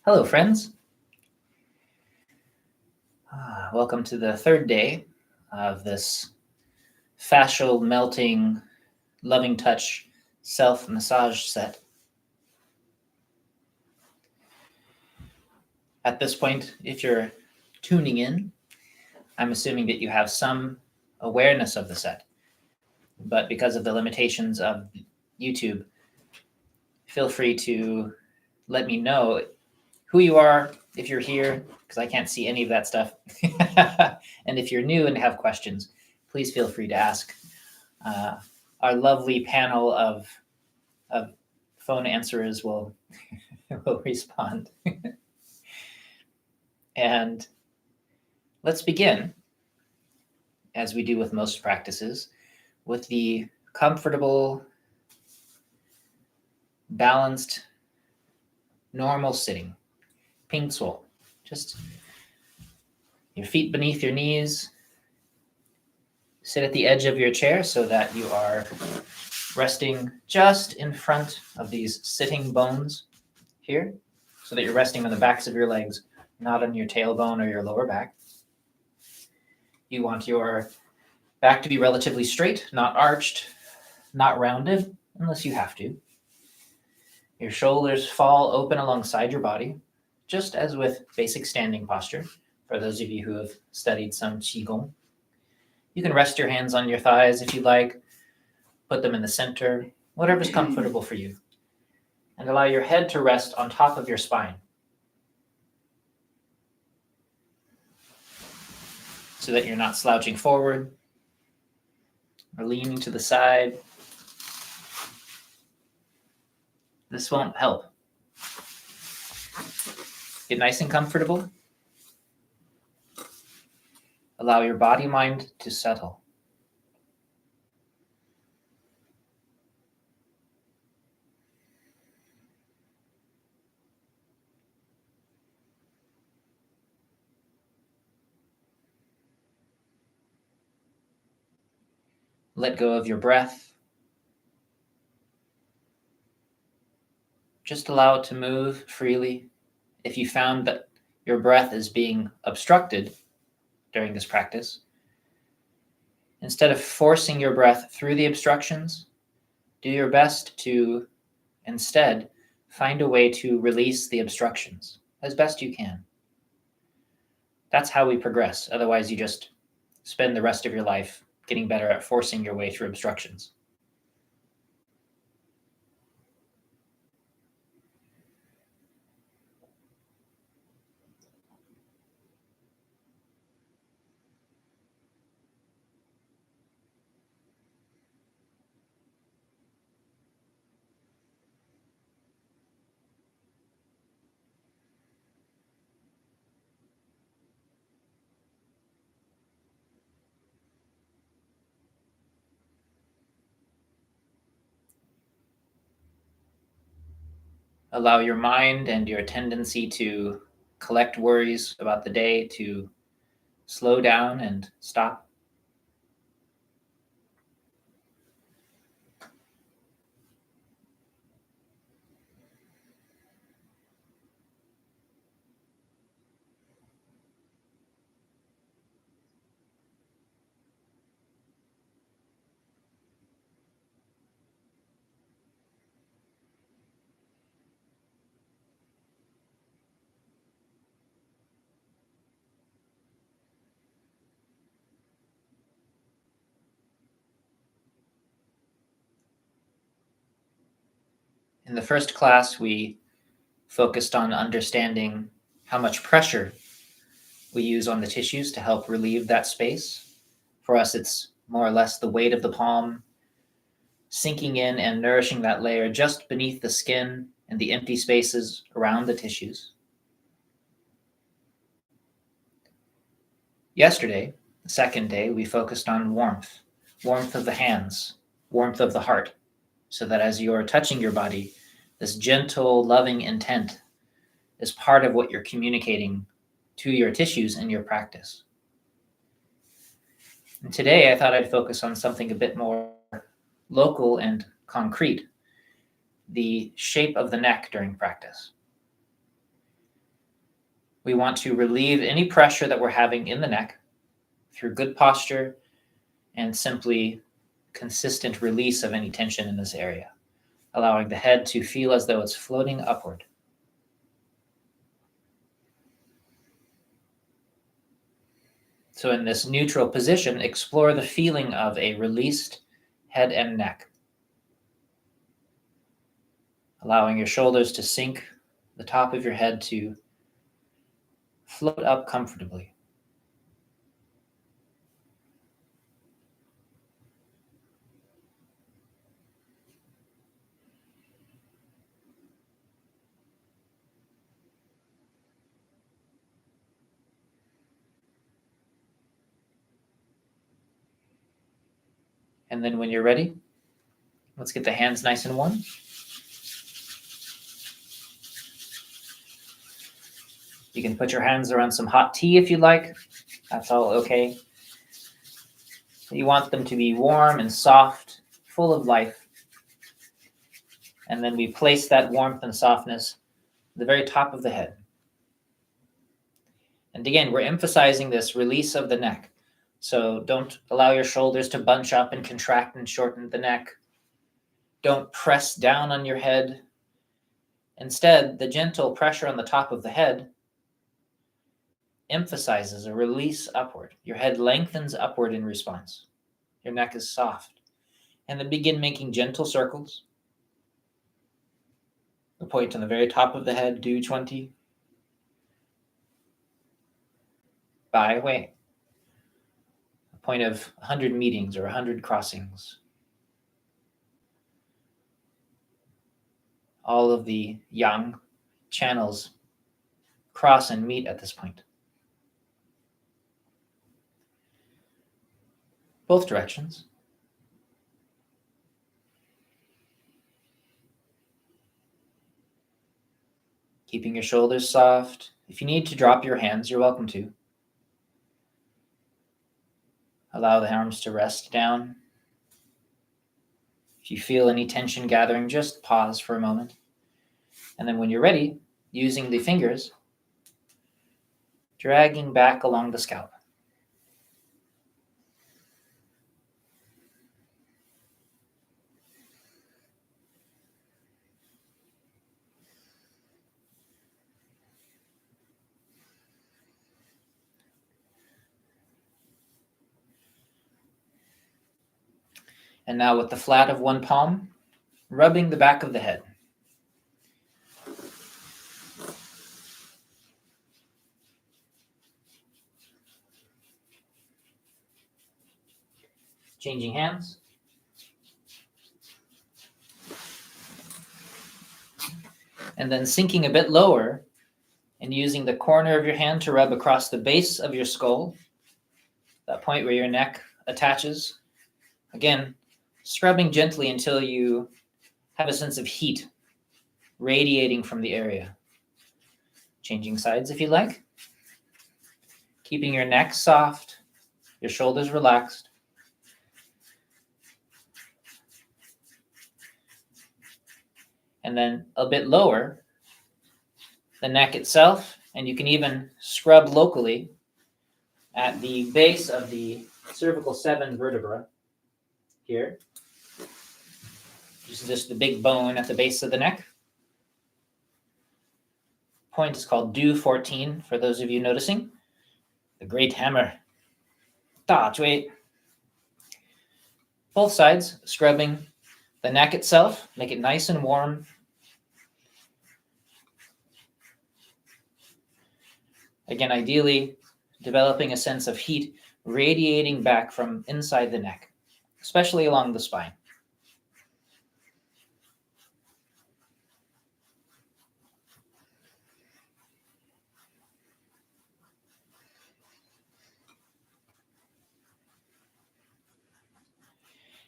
Hello, friends. Welcome to the third day of this fascial melting, loving touch self-massage set. At this point, if you're tuning in, I'm assuming that you have some awareness of the set. But because of the limitations of YouTube, feel free to let me know who you are, if you're here, because I can't see any of that stuff. And if you're new and have questions, please feel free to ask. Our lovely panel of phone answerers will respond. And let's begin, as we do with most practices, with the comfortable, balanced, normal sitting. Ping Suo. Just your feet beneath your knees. Sit at the edge of your chair so that you are resting just in front of these sitting bones here, so that you're resting on the backs of your legs, not on your tailbone or your lower back. You want your back to be relatively straight, not arched, not rounded, unless you have to. Your shoulders fall open alongside your body, just as with basic standing posture, for those of you who have studied some Qigong. You can rest your hands on your thighs if you like, put them in the center, whatever's comfortable for you, and allow your head to rest on top of your spine, so that you're not slouching forward or leaning to the side. This won't help. Get nice and comfortable. Allow your body-mind to settle. Let go of your breath. Just allow it to move freely. If you found that your breath is being obstructed during this practice, instead of forcing your breath through the obstructions, do your best to instead find a way to release the obstructions as best you can. That's how we progress. Otherwise, you just spend the rest of your life getting better at forcing your way through obstructions. Allow your mind and your tendency to collect worries about the day to slow down and stop. In the first class, we focused on understanding how much pressure we use on the tissues to help relieve that space. For us, it's more or less the weight of the palm sinking in and nourishing that layer just beneath the skin and the empty spaces around the tissues. Yesterday, the second day, we focused on warmth of the hands, warmth of the heart, so that as you're touching your body, this gentle, loving intent is part of what you're communicating to your tissues in your practice. And today, I thought I'd focus on something a bit more local and concrete, the shape of the neck during practice. We want to relieve any pressure that we're having in the neck through good posture and simply consistent release of any tension in this area, allowing the head to feel as though it's floating upward. So in this neutral position, explore the feeling of a released head and neck, allowing your shoulders to sink, the top of your head to float up comfortably. And then when you're ready, let's get the hands nice and warm. You can put your hands around some hot tea if you like. That's all okay. You want them to be warm and soft, full of life. And then we place that warmth and softness at the very top of the head. And again, we're emphasizing this release of the neck. So don't allow your shoulders to bunch up and contract and shorten the neck. Don't press down on your head. Instead, the gentle pressure on the top of the head emphasizes a release upward. Your head lengthens upward in response. Your neck is soft. And then begin making gentle circles. The point on the very top of the head, do 20. By away. A point of 100 meetings or 100 crossings. All of the yang channels cross and meet at this point. Both directions. Keeping your shoulders soft. If you need to drop your hands, you're welcome to. Allow the arms to rest down. If you feel any tension gathering, just pause for a moment. And then when you're ready, using the fingers, dragging back along the scalp. And now with the flat of one palm, rubbing the back of the head. Changing hands. And then sinking a bit lower and using the corner of your hand to rub across the base of your skull, that point where your neck attaches. Again, scrubbing gently until you have a sense of heat radiating from the area. Changing sides if you like. Keeping your neck soft, your shoulders relaxed. And then a bit lower, the neck itself, and you can even scrub locally at the base of the cervical 7 vertebra here. This is just the big bone at the base of the neck. Point is called Do 14 for those of you noticing. The great hammer. Da Zhui. Both sides, scrubbing the neck itself, make it nice and warm. Again, ideally, developing a sense of heat radiating back from inside the neck, especially along the spine.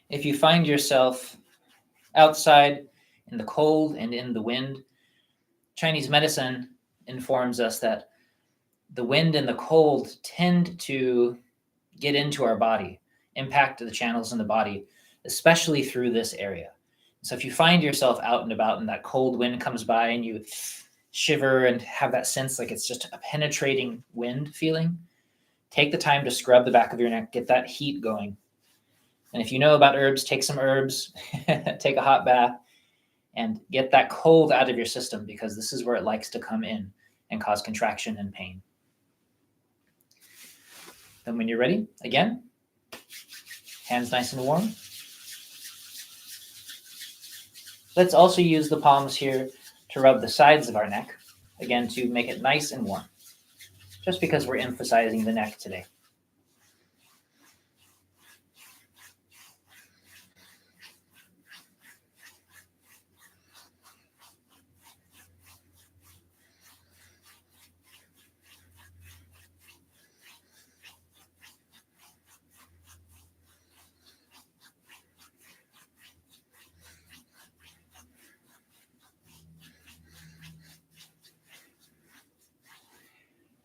If you find yourself outside in the cold and in the wind, Chinese medicine informs us that the wind and the cold tend to get into our body, impact the channels in the body, especially through this area. So if you find yourself out and about and that cold wind comes by and you shiver and have that sense like it's just a penetrating wind feeling, take the time to scrub the back of your neck, get that heat going. And if you know about herbs, take some herbs, take a hot bath, and get that cold out of your system, because this is where it likes to come in and cause contraction and pain. Then when you're ready, again, hands nice and warm. Let's also use the palms here to rub the sides of our neck, again, to make it nice and warm, just because we're emphasizing the neck today.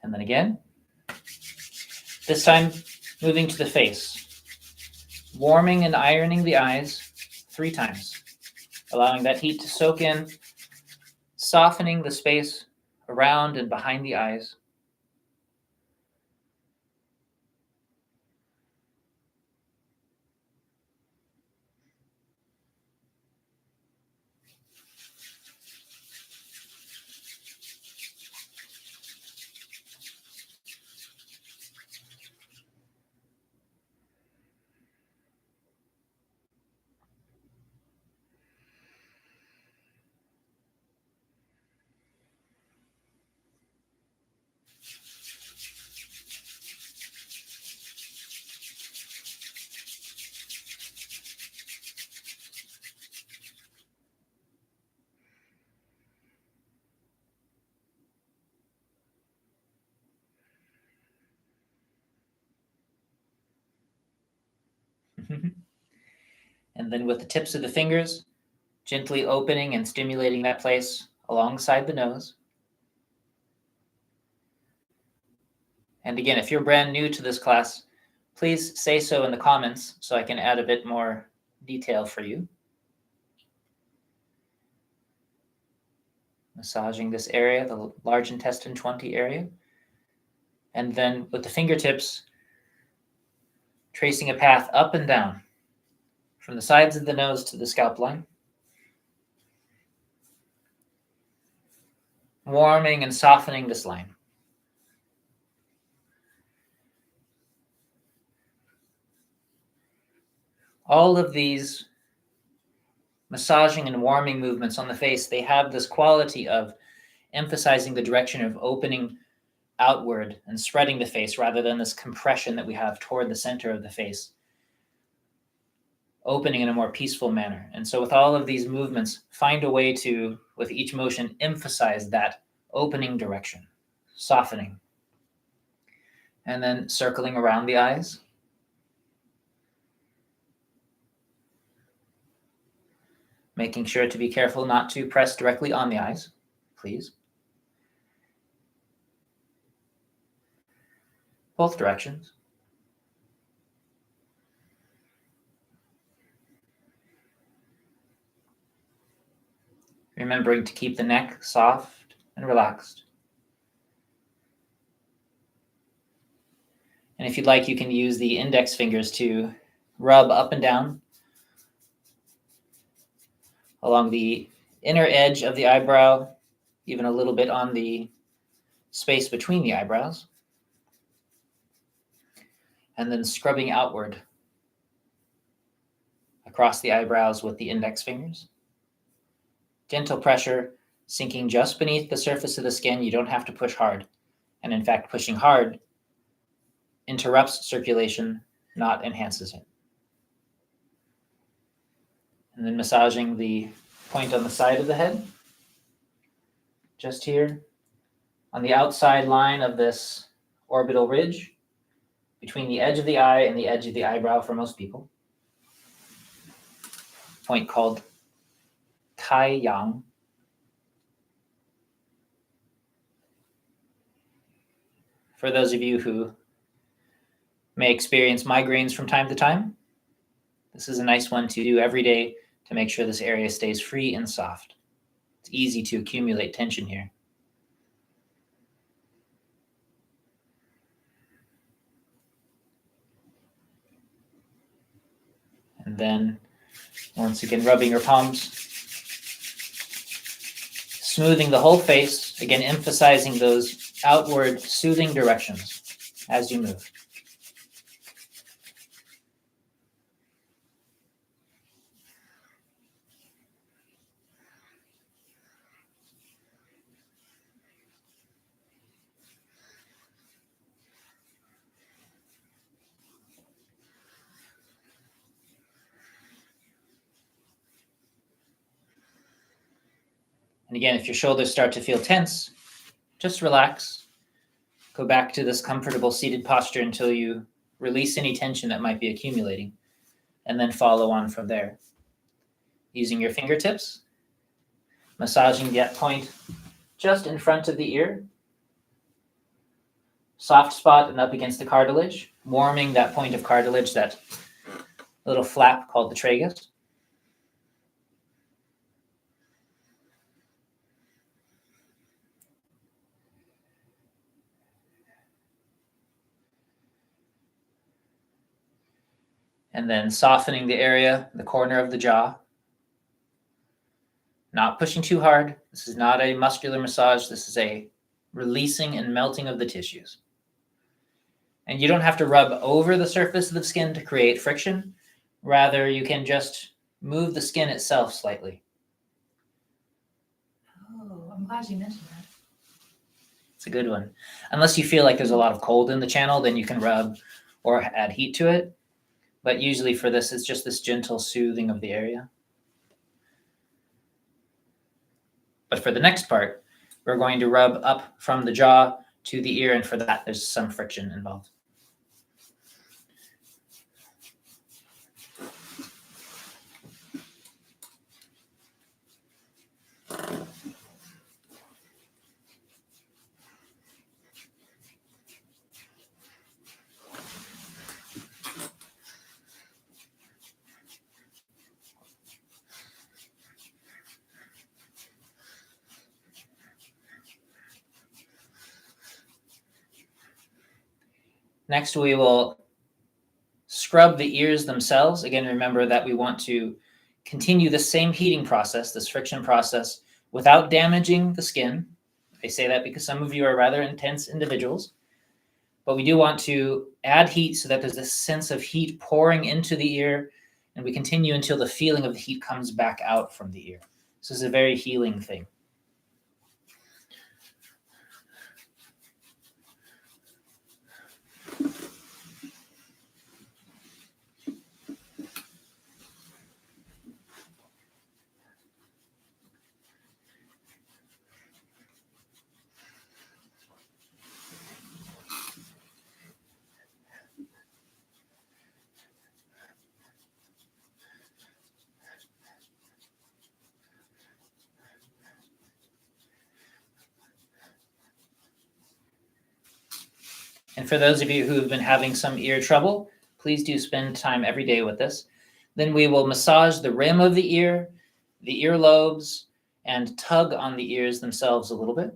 And then again, this time moving to the face, warming and ironing the eyes 3 times, allowing that heat to soak in, softening the space around and behind the eyes. And then with the tips of the fingers, gently opening and stimulating that place alongside the nose. And again, if you're brand new to this class, please say so in the comments so I can add a bit more detail for you. Massaging this area, the large intestine 20 area. And then with the fingertips, tracing a path up and down from the sides of the nose to the scalp line. Warming and softening this line. All of these massaging and warming movements on the face, they have this quality of emphasizing the direction of opening outward and spreading the face rather than this compression that we have toward the center of the face, opening in a more peaceful manner. And so with all of these movements, find a way to, with each motion, emphasize that opening direction, softening. And then circling around the eyes. Making sure to be careful not to press directly on the eyes, please. Both directions. Remembering to keep the neck soft and relaxed. And if you'd like, you can use the index fingers to rub up and down along the inner edge of the eyebrow, even a little bit on the space between the eyebrows. And then scrubbing outward across the eyebrows with the index fingers. Gentle pressure, sinking just beneath the surface of the skin. You don't have to push hard. And in fact, pushing hard interrupts circulation, not enhances it. And then massaging the point on the side of the head, just here, on the outside line of this orbital ridge, between the edge of the eye and the edge of the eyebrow for most people. Point called Tai Yang. For those of you who may experience migraines from time to time, this is a nice one to do every day to make sure this area stays free and soft. It's easy to accumulate tension here. And then once again, rubbing your palms, smoothing the whole face, again, emphasizing those outward soothing directions as you move. And again, if your shoulders start to feel tense, just relax. Go back to this comfortable seated posture until you release any tension that might be accumulating, and then follow on from there. Using your fingertips, massaging that point just in front of the ear, soft spot and up against the cartilage, warming that point of cartilage, that little flap called the tragus. And then softening the area, the corner of the jaw. Not pushing too hard. This is not a muscular massage. This is a releasing and melting of the tissues. And you don't have to rub over the surface of the skin to create friction. Rather, you can just move the skin itself slightly. Oh, I'm glad you mentioned that. It's a good one. Unless you feel like there's a lot of cold in the channel, then you can rub or add heat to it. But usually for this, it's just this gentle soothing of the area. But for the next part, we're going to rub up from the jaw to the ear, and for that, there's some friction involved. Next, we will scrub the ears themselves. Again, remember that we want to continue the same heating process, this friction process, without damaging the skin. I say that because some of you are rather intense individuals, but we do want to add heat so that there's this sense of heat pouring into the ear, and we continue until the feeling of the heat comes back out from the ear. This is a very healing thing. And for those of you who have been having some ear trouble, please do spend time every day with this. Then we will massage the rim of the earlobes, and tug on the ears themselves a little bit.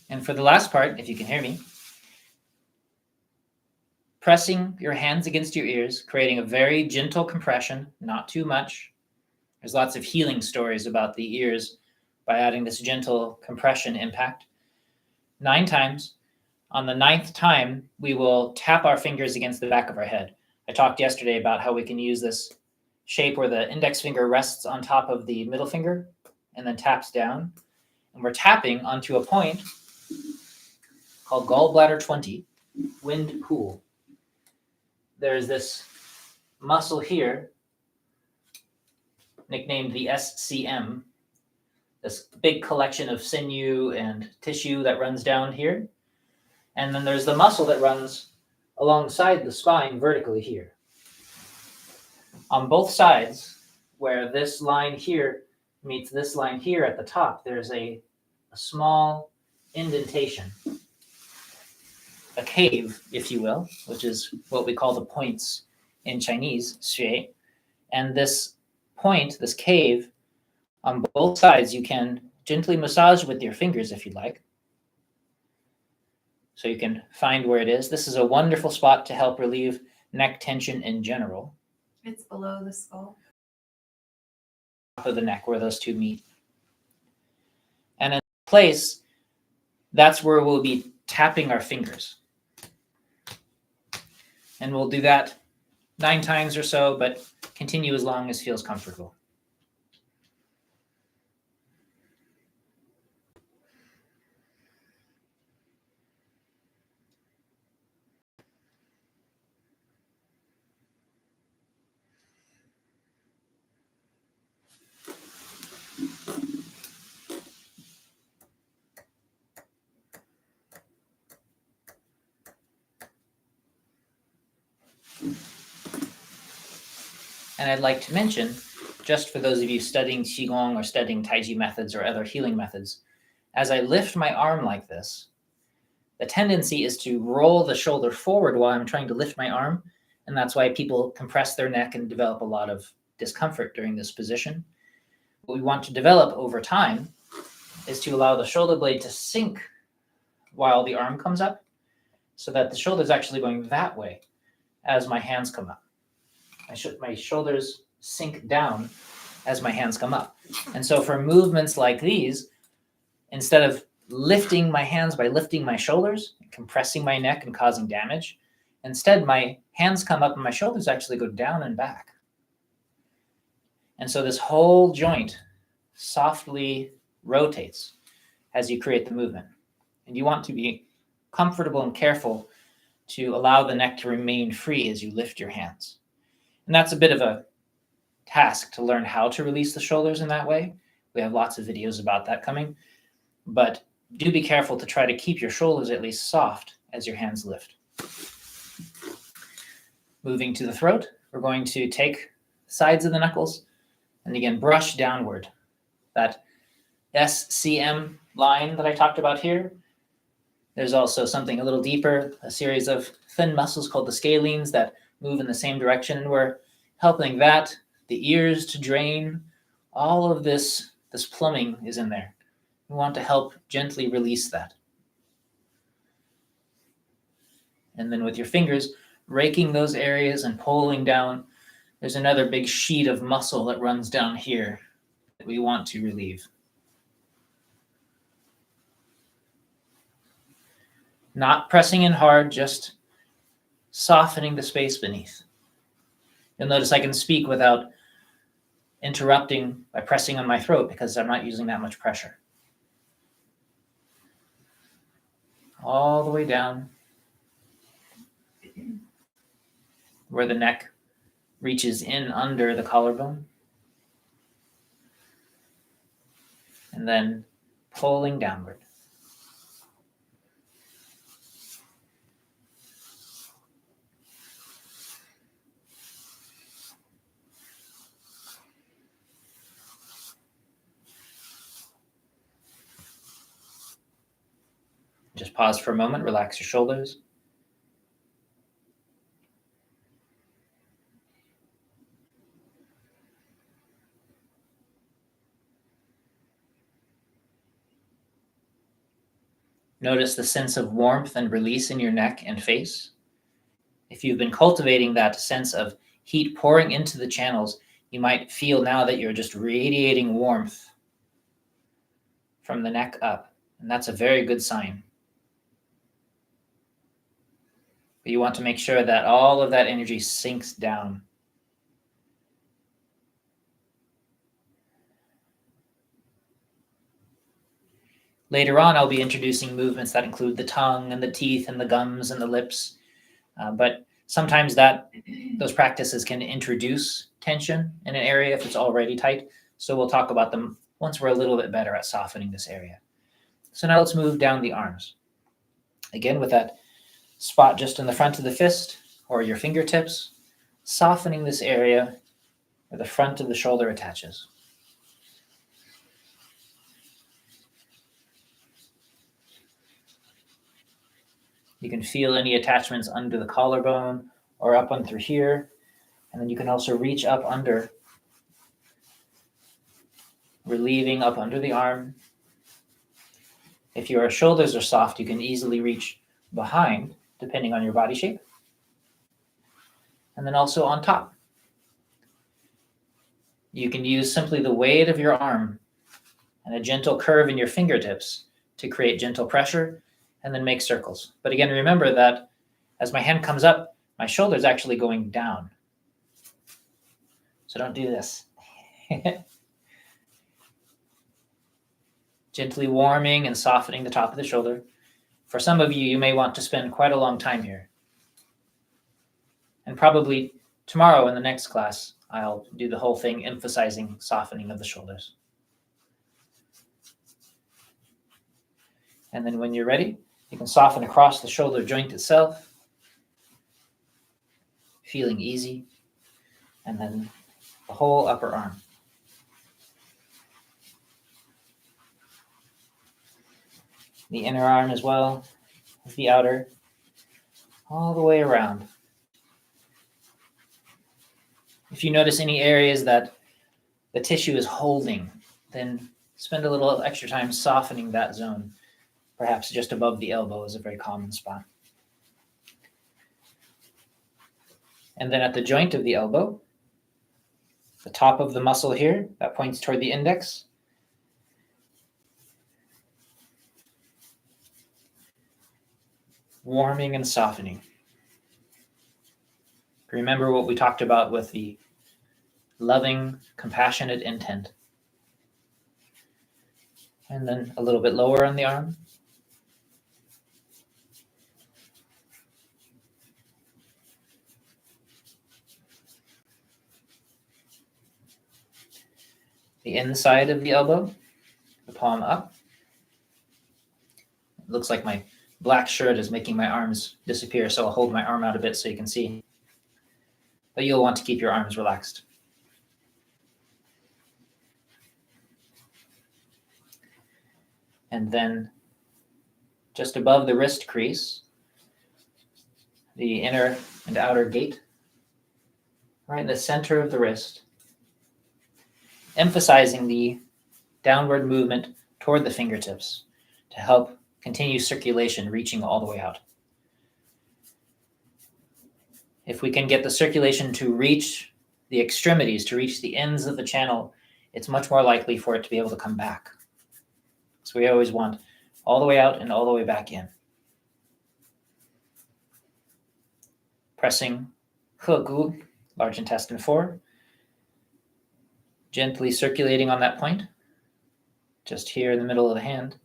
And for the last part, if you can hear me, pressing your hands against your ears, creating a very gentle compression, not too much. There's lots of healing stories about the ears by adding this gentle compression impact. 9 times. On the 9th time, we will tap our fingers against the back of our head. I talked yesterday about how we can use this shape where the index finger rests on top of the middle finger and then taps down. And we're tapping onto a point called gallbladder 20, wind pool. There's this muscle here, nicknamed the SCM, this big collection of sinew and tissue that runs down here. And then there's the muscle that runs alongside the spine vertically here. On both sides, where this line here meets this line here at the top, there's a small indentation, a cave, if you will, which is what we call the points in Chinese, xue. And this point, this cave, on both sides, you can gently massage with your fingers if you'd like. So you can find where it is. This is a wonderful spot to help relieve neck tension in general. It's below the skull. Top of the neck where those two meet. And in place, that's where we'll be tapping our fingers. And we'll do that 9 times or so, but continue as long as feels comfortable. And I'd like to mention, just for those of you studying Qigong or studying Tai Chi methods or other healing methods, as I lift my arm like this, the tendency is to roll the shoulder forward while I'm trying to lift my arm. And that's why people compress their neck and develop a lot of discomfort during this position. What we want to develop over time is to allow the shoulder blade to sink while the arm comes up, so that the shoulder is actually going that way as my hands come up. My shoulders sink down as my hands come up. And so for movements like these, instead of lifting my hands by lifting my shoulders, compressing my neck and causing damage, instead my hands come up and my shoulders actually go down and back. And so this whole joint softly rotates as you create the movement. And you want to be comfortable and careful to allow the neck to remain free as you lift your hands. And that's a bit of a task to learn how to release the shoulders in that way. We have lots of videos about that coming. But do be careful to try to keep your shoulders at least soft as your hands lift. Moving to the throat, we're going to take sides of the knuckles and again brush downward. That SCM line that I talked about here. There's also something a little deeper, a series of thin muscles called the scalenes that move in the same direction, and we're helping that, the ears to drain. All of this plumbing is in there. We want to help gently release that. And then with your fingers, raking those areas and pulling down. There's another big sheet of muscle that runs down here that we want to relieve. Not pressing in hard, just softening the space beneath. You'll notice I can speak without interrupting by pressing on my throat because I'm not using that much pressure. All the way down where the neck reaches in under the collarbone. And then pulling downward. Just pause for a moment, relax your shoulders. Notice the sense of warmth and release in your neck and face. If you've been cultivating that sense of heat pouring into the channels, you might feel now that you're just radiating warmth from the neck up, and that's a very good sign. But you want to make sure that all of that energy sinks down. Later on, I'll be introducing movements that include the tongue and the teeth and the gums and the lips. But sometimes those practices can introduce tension in an area if it's already tight. So we'll talk about them once we're a little bit better at softening this area. So now let's move down the arms. Again, with that spot just in the front of the fist or your fingertips, softening this area where the front of the shoulder attaches. You can feel any attachments under the collarbone or up on through here. And then you can also reach up under, relieving up under the arm. If your shoulders are soft, you can easily reach behind, depending on your body shape. And then also on top. You can use simply the weight of your arm and a gentle curve in your fingertips to create gentle pressure and then make circles. But again, remember that as my hand comes up, my shoulder is actually going down. So don't do this. Gently warming and softening the top of the shoulder. For some of you, you may want to spend quite a long time here. And probably tomorrow in the next class, I'll do the whole thing emphasizing softening of the shoulders. And then when you're ready, you can soften across the shoulder joint itself, feeling easy, and then the whole upper arm. The inner arm as well as the outer, all the way around. If you notice any areas that the tissue is holding, then spend a little extra time softening that zone. Perhaps just above the elbow is a very common spot. And then at the joint of the elbow, the top of the muscle here that points toward the index, warming and softening. Remember what we talked about with the loving, compassionate intent. And then a little bit lower on the arm. The inside of the elbow, the palm up. It looks like my black shirt is making my arms disappear, so I'll hold my arm out a bit so you can see. But you'll want to keep your arms relaxed. And then just above the wrist crease, the inner and outer gate, right in the center of the wrist, emphasizing the downward movement toward the fingertips to help continue circulation, reaching all the way out. If we can get the circulation to reach the extremities, to reach the ends of the channel, it's much more likely for it to be able to come back. So we always want all the way out and all the way back in. Pressing He-gu, large intestine 4. Gently circulating on that point, just here in the middle of the hand.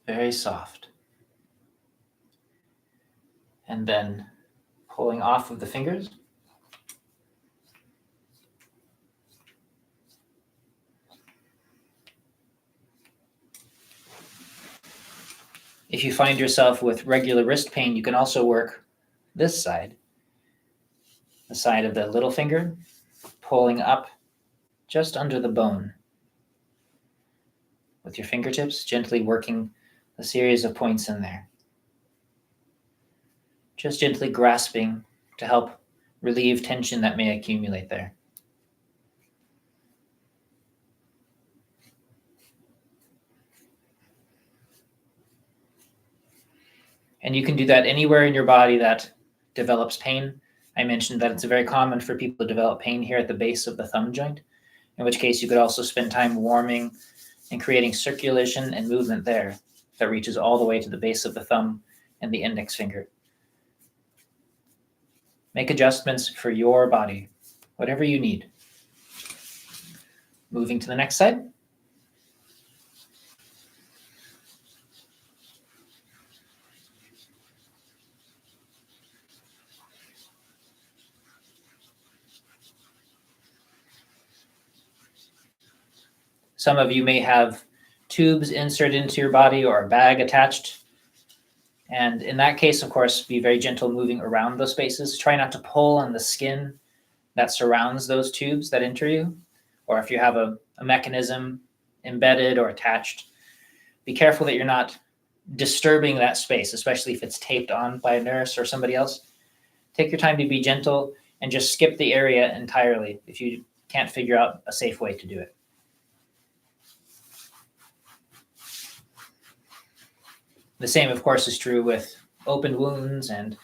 Very soft. And then pulling off of the fingers. If you find yourself with regular wrist pain, you can also work this side, the side of the little finger, pulling up just under the bone. With your fingertips, gently working a series of points in there. Just gently grasping to help relieve tension that may accumulate there. And you can do that anywhere in your body that develops pain. I mentioned that it's very common for people to develop pain here at the base of the thumb joint, in which case you could also spend time warming and creating circulation and movement there that reaches all the way to the base of the thumb and the index finger. Make adjustments for your body, whatever you need. Moving to the next side. Some of you may have tubes inserted into your body or a bag attached. And in that case, of course, be very gentle moving around those spaces. Try not to pull on the skin that surrounds those tubes that enter you. Or if you have a mechanism embedded or attached, be careful that you're not disturbing that space, especially if it's taped on by a nurse or somebody else. Take your time to be gentle and just skip the area entirely if you can't figure out a safe way to do it. The same, of course, is true with open wounds and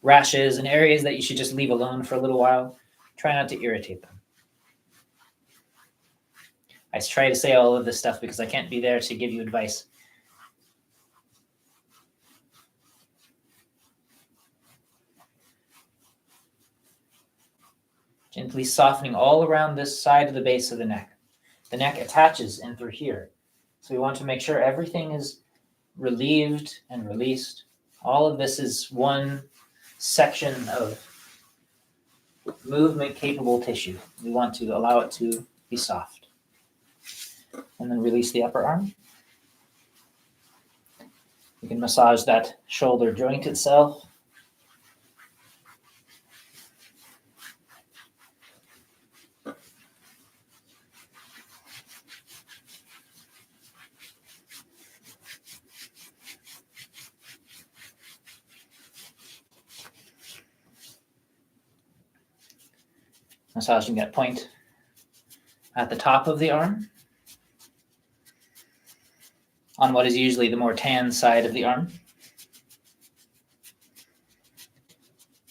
rashes and areas that you should just leave alone for a little while. Try not to irritate them. I try to say all of this stuff because I can't be there to give you advice. Gently softening all around this side of the base of the neck. The neck attaches in through here. So we want to make sure everything is relieved and released. All of this is one section of movement capable tissue. We want to allow it to be soft. And then release the upper arm. You can massage that shoulder joint itself. Massaging that point at the top of the arm on what is usually the more tan side of the arm.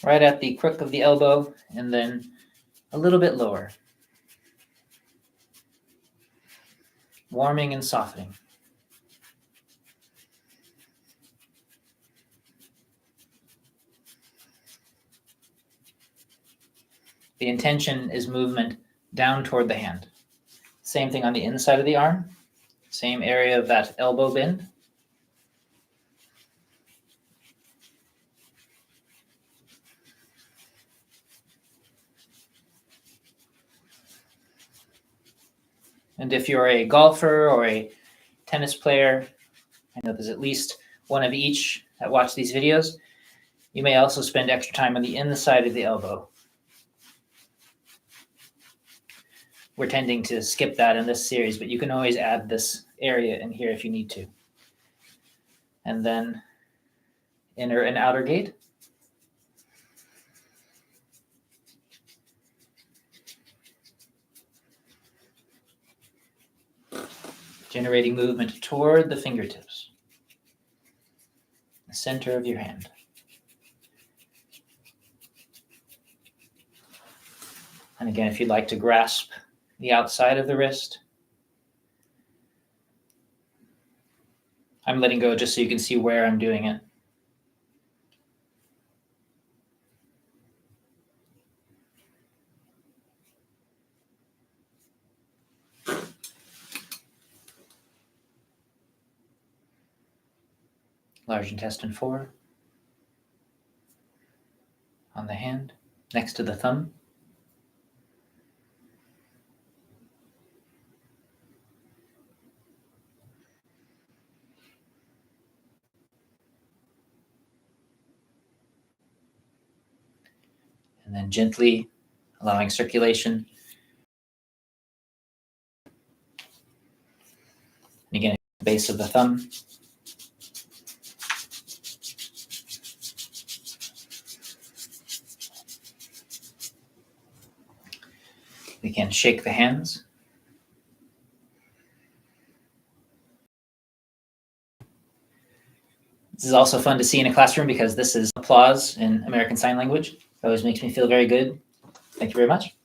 Right at the crook of the elbow and then a little bit lower. Warming and softening. The intention is movement down toward the hand. Same thing on the inside of the arm. Same area of that elbow bend. And if you're a golfer or a tennis player, I know there's at least one of each that watch these videos, you may also spend extra time on the inside of the elbow. We're tending to skip that in this series, but you can always add this area in here if you need to. And then inner and outer gate. Generating movement toward the fingertips, the center of your hand. And again, if you'd like to grasp the outside of the wrist, I'm letting go just so you can see where I'm doing it. Large intestine 4 on the hand, next to the thumb. And then gently allowing circulation. And again, base of the thumb. We can shake the hands. This is also fun to see in a classroom because this is applause in American Sign Language. It always makes me feel very good. Thank you very much.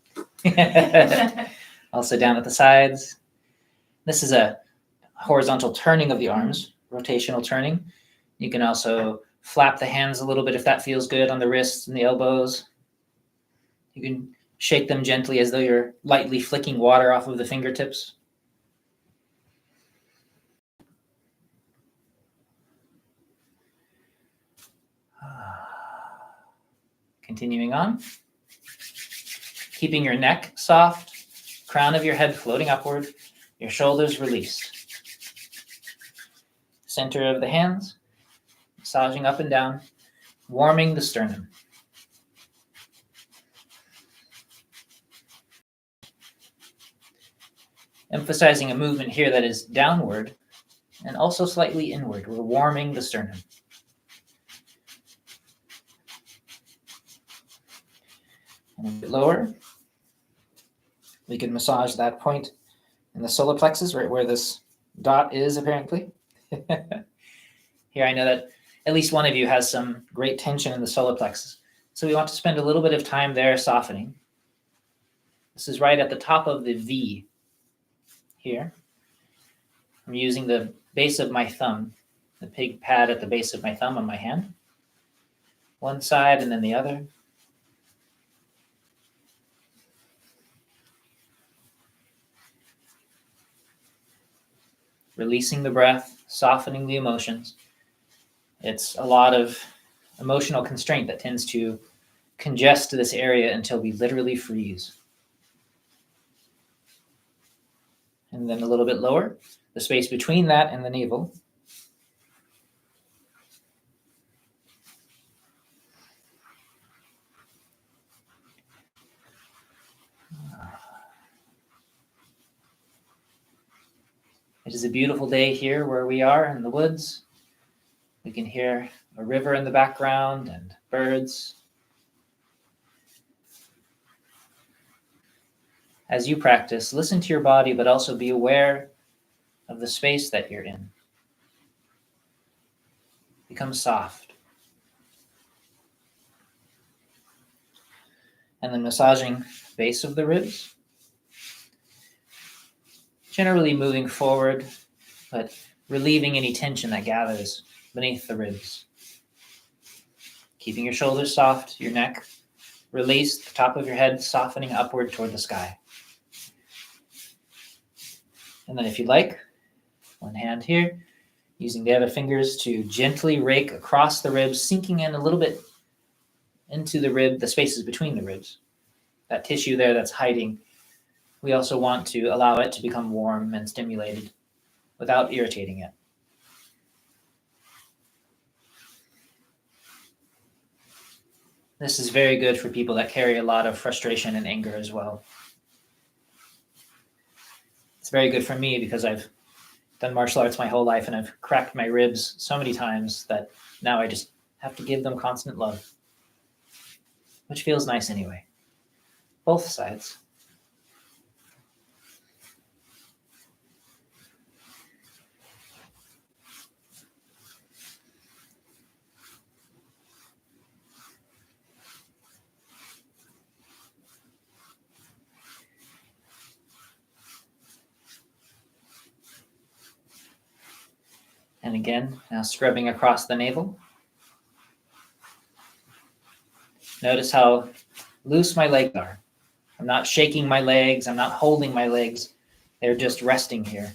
Also down at the sides. This is a horizontal turning of the arms, rotational turning. You can also flap the hands a little bit if that feels good on the wrists and the elbows. You can shake them gently as though you're lightly flicking water off of the fingertips. Continuing on. Keeping your neck soft, crown of your head floating upward, Your shoulders released. Center of the hands, massaging up and down, warming the sternum. Emphasizing a movement here that is downward and also slightly inward. We're warming the sternum. And a bit lower, we can massage that point in the solar plexus, right where this dot is apparently. Here I know that at least one of you has some great tension in the solar plexus. So we want to spend a little bit of time there softening. This is right at the top of the V here. I'm using the base of my thumb, the big pad at the base of my thumb on my hand. One side and then the other. Releasing the breath, softening the emotions. It's a lot of emotional constraint that tends to congest this area until we literally freeze. And then a little bit lower, the space between that and the navel. It is a beautiful day here where we are in the woods. We can hear a river in the background and birds. As you practice, listen to your body, but also be aware of the space that you're in. Become soft. And then massaging base of the ribs. Generally moving forward, but relieving any tension that gathers beneath the ribs. Keeping your shoulders soft, your neck released, the top of your head softening upward toward the sky. And then if you like, one hand here, using the other fingers to gently rake across the ribs, sinking in a little bit into the rib, the spaces between the ribs. That tissue there that's hiding, we also want to allow it to become warm and stimulated without irritating it. This is very good for people that carry a lot of frustration and anger as well. It's very good for me because I've done martial arts my whole life and I've cracked my ribs so many times that now I just have to give them constant love, which feels nice anyway. Both sides. And again, now scrubbing across the navel. Notice how loose my legs are. I'm not shaking my legs. I'm not holding my legs. They're just resting here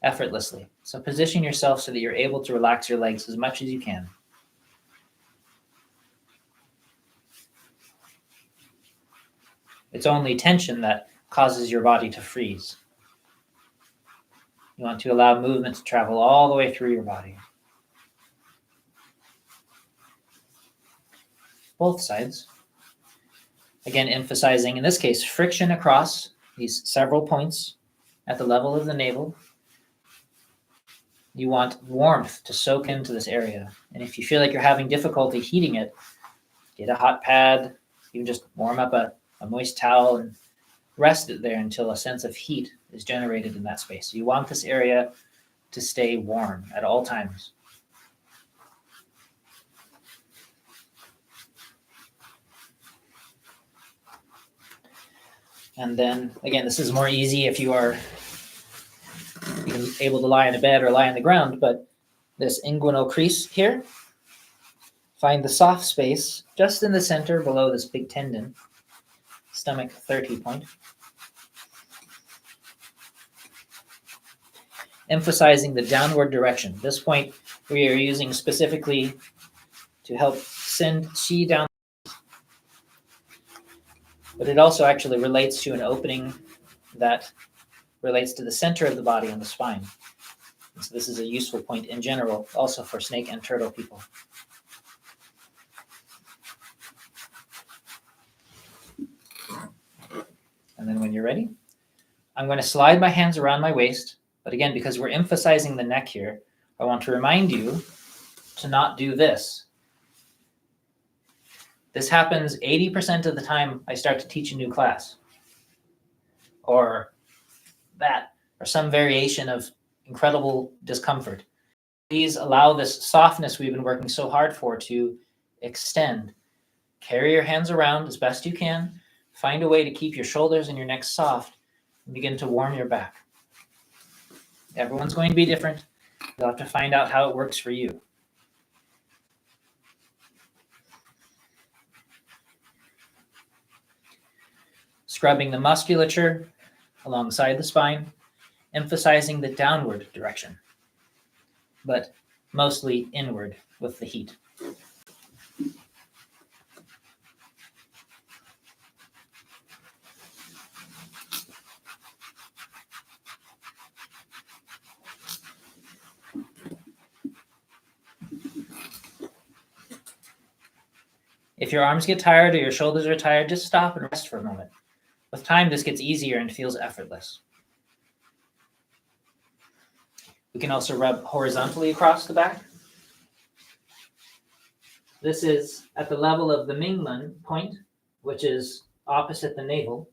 effortlessly. So position yourself so that you're able to relax your legs as much as you can. It's only tension that causes your body to freeze. You want to allow movement to travel all the way through your body. Both sides. Again, emphasizing, in this case, friction across these several points at the level of the navel. You want warmth to soak into this area. And if you feel like you're having difficulty heating it, get a hot pad. You can just warm up a moist towel and rest it there until a sense of heat is generated in that space. You want this area to stay warm at all times. And then, again, this is more easy if you are able to lie in a bed or lie on the ground, but this inguinal crease here, find the soft space just in the center below this big tendon, stomach 30 point. Emphasizing the downward direction. This point we are using specifically to help send qi down, but it also actually relates to an opening that relates to the center of the body and the spine. And so this is a useful point in general, also for snake and turtle people. And then when you're ready, I'm going to slide my hands around my waist. But again, because we're emphasizing the neck here, I want to remind you to not do this. This happens 80% of the time I start to teach a new class. Or that, or some variation of incredible discomfort. Please allow this softness we've been working so hard for to extend. Carry your hands around as best you can. Find a way to keep your shoulders and your neck soft and begin to warm your back. Everyone's going to be different. You'll have to find out how it works for you. Scrubbing the musculature alongside the spine, emphasizing the downward direction, but mostly inward with the heat. If your arms get tired or your shoulders are tired, just stop and rest for a moment. With time, this gets easier and feels effortless. We can also rub horizontally across the back. This is at the level of the Mingmen point, which is opposite the navel.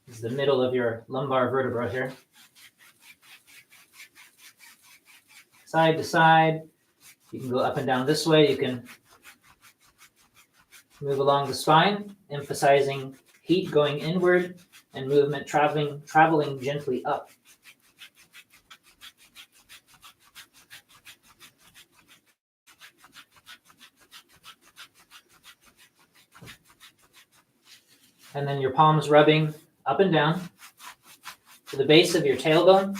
This is the middle of your lumbar vertebra here. Side to side. You can go up and down this way. You can move along the spine, emphasizing heat going inward and movement traveling gently up. And then your palms rubbing up and down to the base of your tailbone,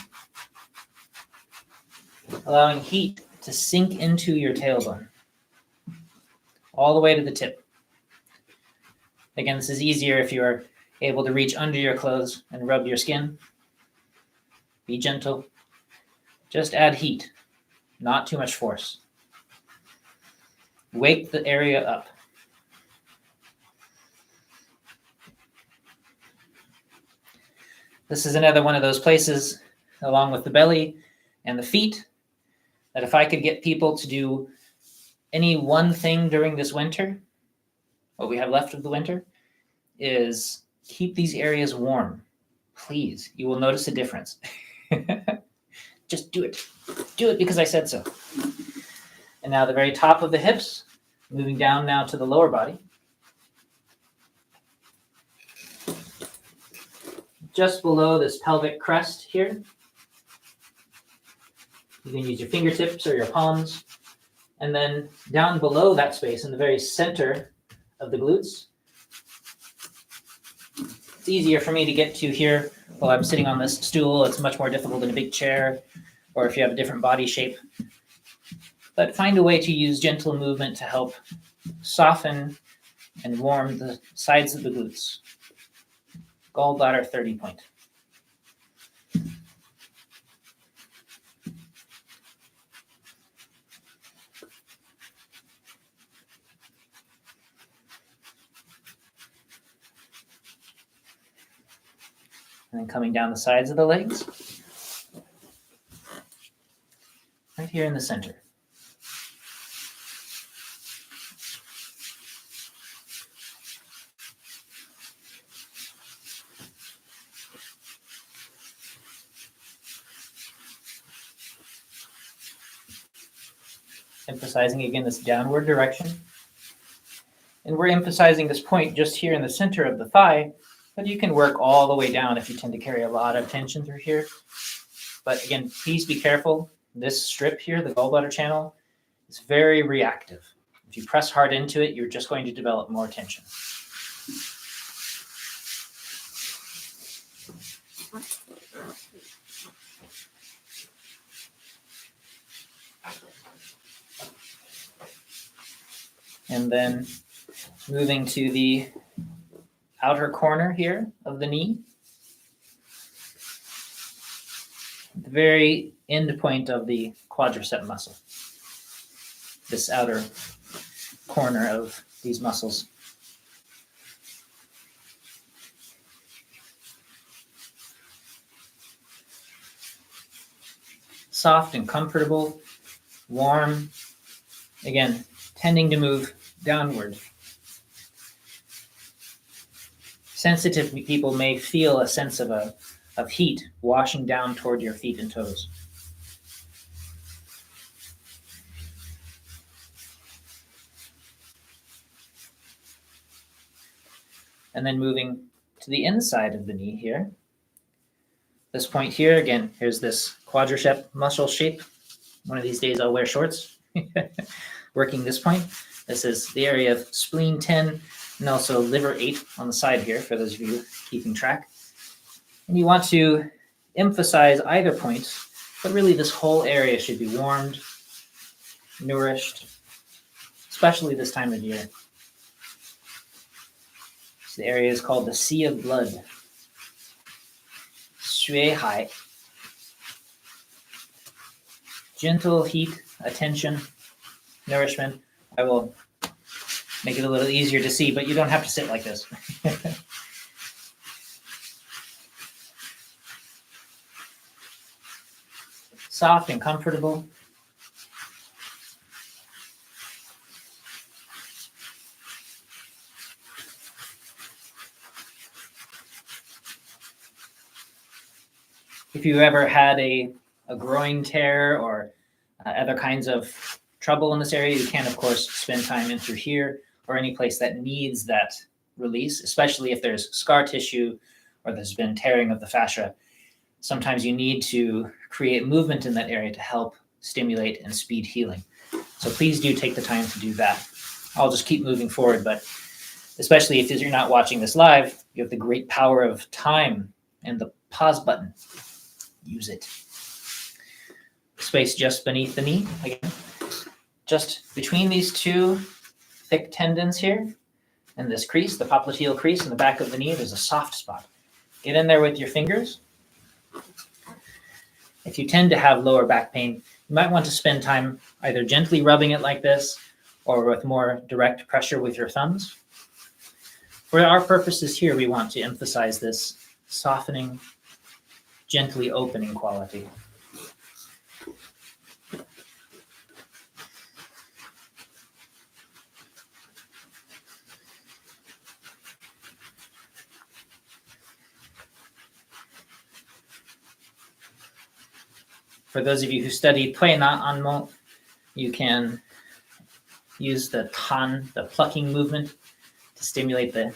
allowing heat to sink into your tailbone, all the way to the tip. Again, this is easier if you're able to reach under your clothes and rub your skin. Be gentle. Just add heat, not too much force. Wake the area up. This is another one of those places, along with the belly and the feet, that if I could get people to do any one thing during this winter, what we have left of the winter, is keep these areas warm. Please, you will notice a difference. Just do it. Do it because I said so. And now the very top of the hips, moving down now to the lower body. Just below this pelvic crest here. You can use your fingertips or your palms. And then down below that space, in the very center of the glutes. It's easier for me to get to here while I'm sitting on this stool. It's much more difficult in a big chair, or if you have a different body shape. But find a way to use gentle movement to help soften and warm the sides of the glutes. Gallbladder 30 point. And then coming down the sides of the legs. Right here in the center. Emphasizing again this downward direction. And we're emphasizing this point just here in the center of the thigh, but you can work all the way down if you tend to carry a lot of tension through here. But again, please be careful. This strip here, the gallbladder channel, is very reactive. If you press hard into it, you're just going to develop more tension. And then moving to the outer corner here of the knee. The very end point of the quadricep muscle. This outer corner of these muscles. Soft and comfortable, warm, again, tending to move downward. Sensitive people may feel a sense of heat washing down toward your feet and toes. And then moving to the inside of the knee here. This point here, again, here's this quadricep muscle shape. One of these days I'll wear shorts. Working this point. This is the area of spleen 10 and also liver 8 on the side here for those of you keeping track. And you want to emphasize either point, but really this whole area should be warmed, nourished, especially this time of year. So the area is called the Sea of Blood. 血海. Gentle heat, attention, nourishment. I will make it a little easier to see, but you don't have to sit like this. Soft and comfortable. If you ever had a groin tear or other kinds of trouble in this area, you can, of course, spend time in through here or any place that needs that release, especially if there's scar tissue or there's been tearing of the fascia. Sometimes you need to create movement in that area to help stimulate and speed healing. So please do take the time to do that. I'll just keep moving forward, but especially if you're not watching this live, you have the great power of time and the pause button. Use it. Space just beneath the knee, again. Just between these two thick tendons here and this crease, the popliteal crease in the back of the knee, there's a soft spot. Get in there with your fingers. If you tend to have lower back pain, you might want to spend time either gently rubbing it like this or with more direct pressure with your thumbs. For our purposes here, we want to emphasize this softening, gently opening quality. For those of you who study Tui Na Anmo, you can use the tan, the plucking movement, to stimulate the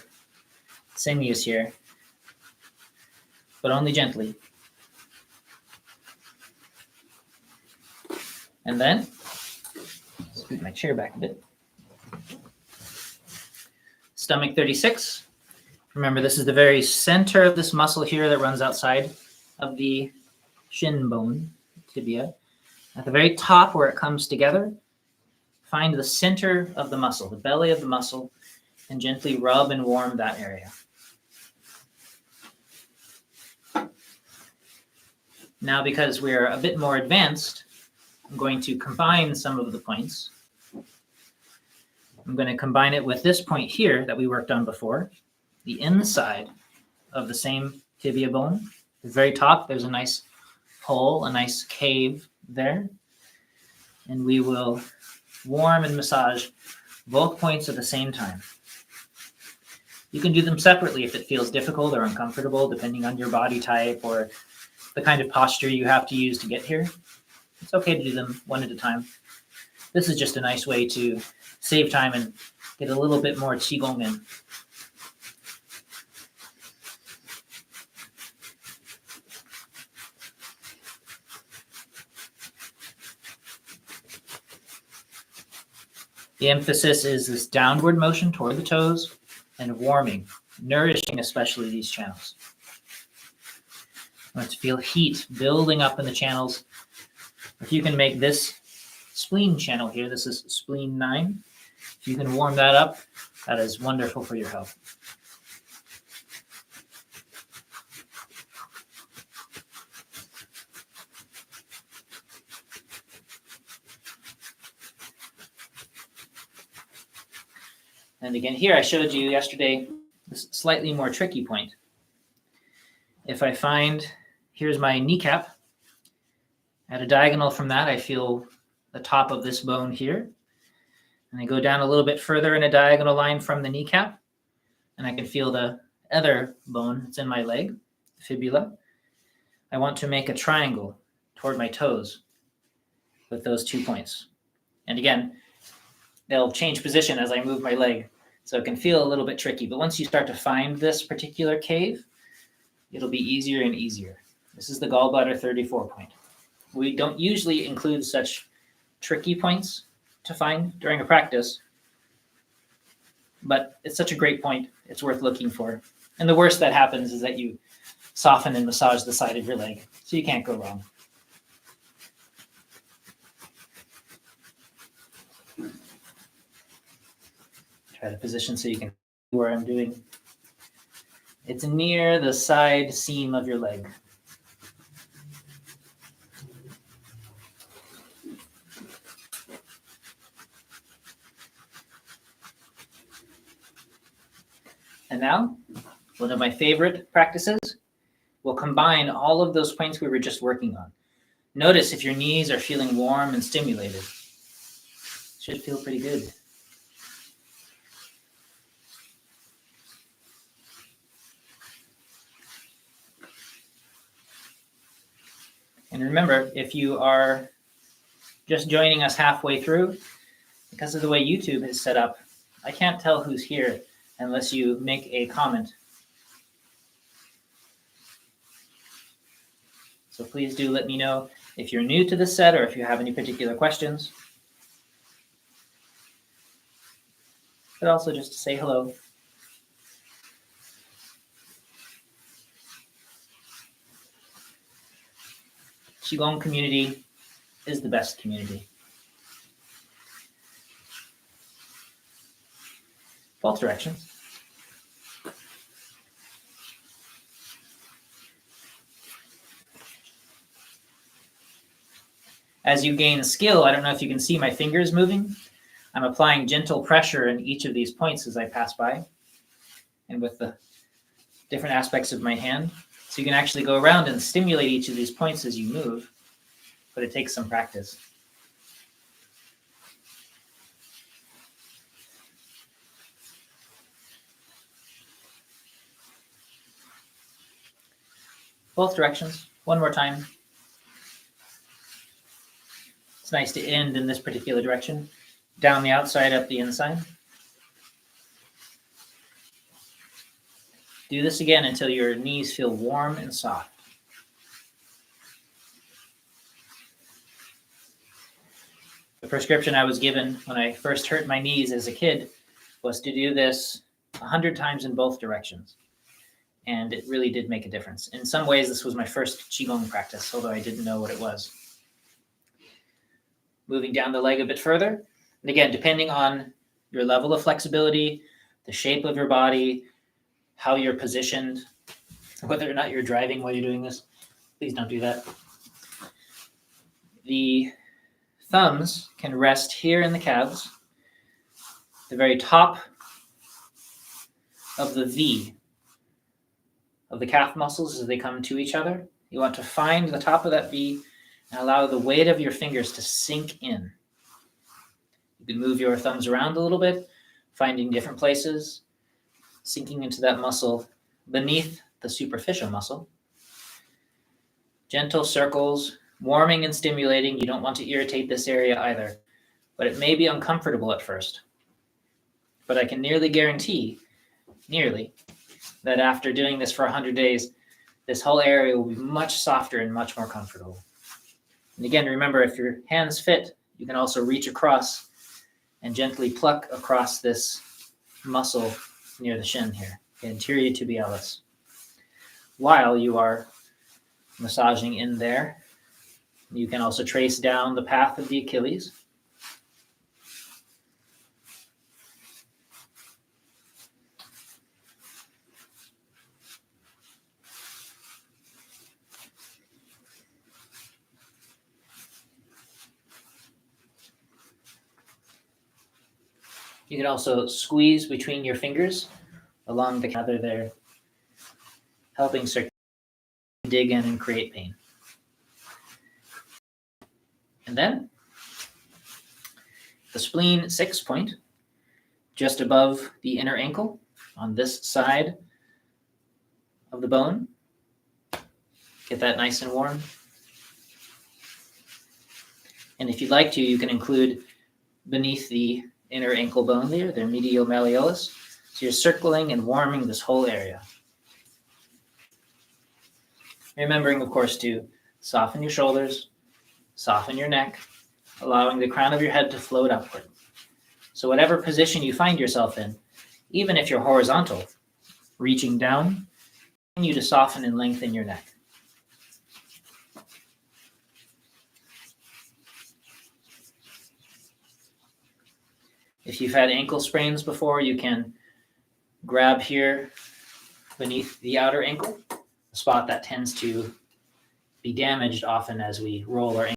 sinews here, but only gently. And then, scoot my chair back a bit. Stomach 36. Remember, this is the very center of this muscle here that runs outside of the shin bone, tibia. At the very top where it comes together, find the center of the muscle, the belly of the muscle, and gently rub and warm that area. Now, because we're a bit more advanced, I'm going to combine some of the points. I'm going to combine it with this point here that we worked on before, the inside of the same tibia bone. The very top, there's a nice hole, a nice cave there. And we will warm and massage both points at the same time. You can do them separately if it feels difficult or uncomfortable, depending on your body type or the kind of posture you have to use to get here. It's okay to do them one at a time. This is just a nice way to save time and get a little bit more Qigong in. The emphasis is this downward motion toward the toes and warming, nourishing especially these channels. I want to feel heat building up in the channels. If you can make this spleen channel here, this is spleen 9, If you can warm that up, that is wonderful for your health. And again, here I showed you yesterday this slightly more tricky point. If I find, here's my kneecap, at a diagonal from that, I feel the top of this bone here. And I go down a little bit further in a diagonal line from the kneecap, and I can feel the other bone that's in my leg, the fibula. I want to make a triangle toward my toes with those 2 points. And again, they'll change position as I move my leg, so it can feel a little bit tricky. But once you start to find this particular cave, it'll be easier and easier. This is the gallbladder 34 point. We don't usually include such tricky points to find during a practice, but it's such a great point, it's worth looking for. And the worst that happens is that you soften and massage the side of your leg, so you can't go wrong. Try to position so you can see where I'm doing. It's near the side seam of your leg. And now, one of my favorite practices, we'll combine all of those points we were just working on. Notice if your knees are feeling warm and stimulated. Should feel pretty good. And remember, if you are just joining us halfway through, because of the way YouTube is set up, I can't tell who's here unless you make a comment. So please do let me know if you're new to this set or if you have any particular questions. But also just to say hello. Qigong community is the best community. Both directions. As you gain skill, I don't know if you can see my fingers moving. I'm applying gentle pressure in each of these points as I pass by, and with the different aspects of my hand. So you can actually go around and stimulate each of these points as you move, but it takes some practice. Both directions, one more time. It's nice to end in this particular direction. Down the outside, up the inside. Do this again until your knees feel warm and soft. The prescription I was given when I first hurt my knees as a kid was to do this 100 times in both directions. And it really did make a difference. In some ways, this was my first Qigong practice, although I didn't know what it was. Moving down the leg a bit further. And again, depending on your level of flexibility, the shape of your body, how you're positioned, whether or not you're driving while you're doing this, please don't do that. The thumbs can rest here in the calves, the very top of the V of the calf muscles as they come to each other. You want to find the top of that V and allow the weight of your fingers to sink in. You can move your thumbs around a little bit, finding different places, sinking into that muscle beneath the superficial muscle. Gentle circles, warming and stimulating. You don't want to irritate this area either, but it may be uncomfortable at first. But I can nearly guarantee, that after doing this for 100 days, this whole area will be much softer and much more comfortable. And again, remember, if your hands fit, you can also reach across and gently pluck across this muscle near the shin here, anterior tibialis, while you are massaging in there. You can also trace down the path of the Achilles. You can also squeeze between your fingers along the calf there, helping dig in and create pain. And then the spleen 6 point, just above the inner ankle on this side of the bone. Get that nice and warm. And if you'd like to, you can include beneath the inner ankle bone there, their medial malleolus. So you're circling and warming this whole area. Remembering, of course, to soften your shoulders, soften your neck, allowing the crown of your head to float upward. So whatever position you find yourself in, even if you're horizontal, reaching down, continue to soften and lengthen your neck. If you've had ankle sprains before, you can grab here beneath the outer ankle, a spot that tends to be damaged often as we roll our ankle.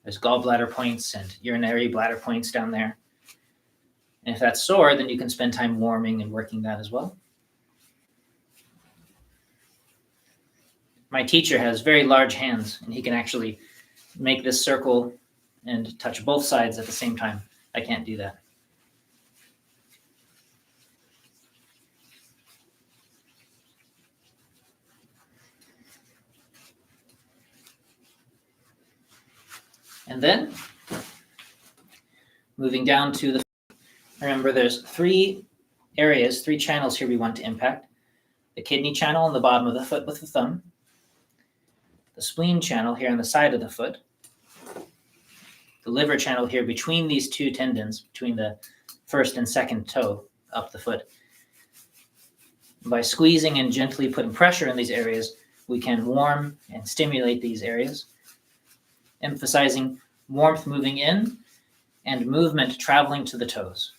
There's gallbladder points and urinary bladder points down there. And if that's sore, then you can spend time warming and working that as well. My teacher has very large hands, and he can actually make this circle and touch both sides at the same time. I can't do that. And then, moving down to the, remember there's three areas, three channels here we want to impact. The kidney channel on the bottom of the foot with the thumb, the spleen channel here on the side of the foot, the liver channel here between these two tendons, between the first and second toe up the foot. By squeezing and gently putting pressure in these areas, we can warm and stimulate these areas, emphasizing warmth moving in and movement traveling to the toes.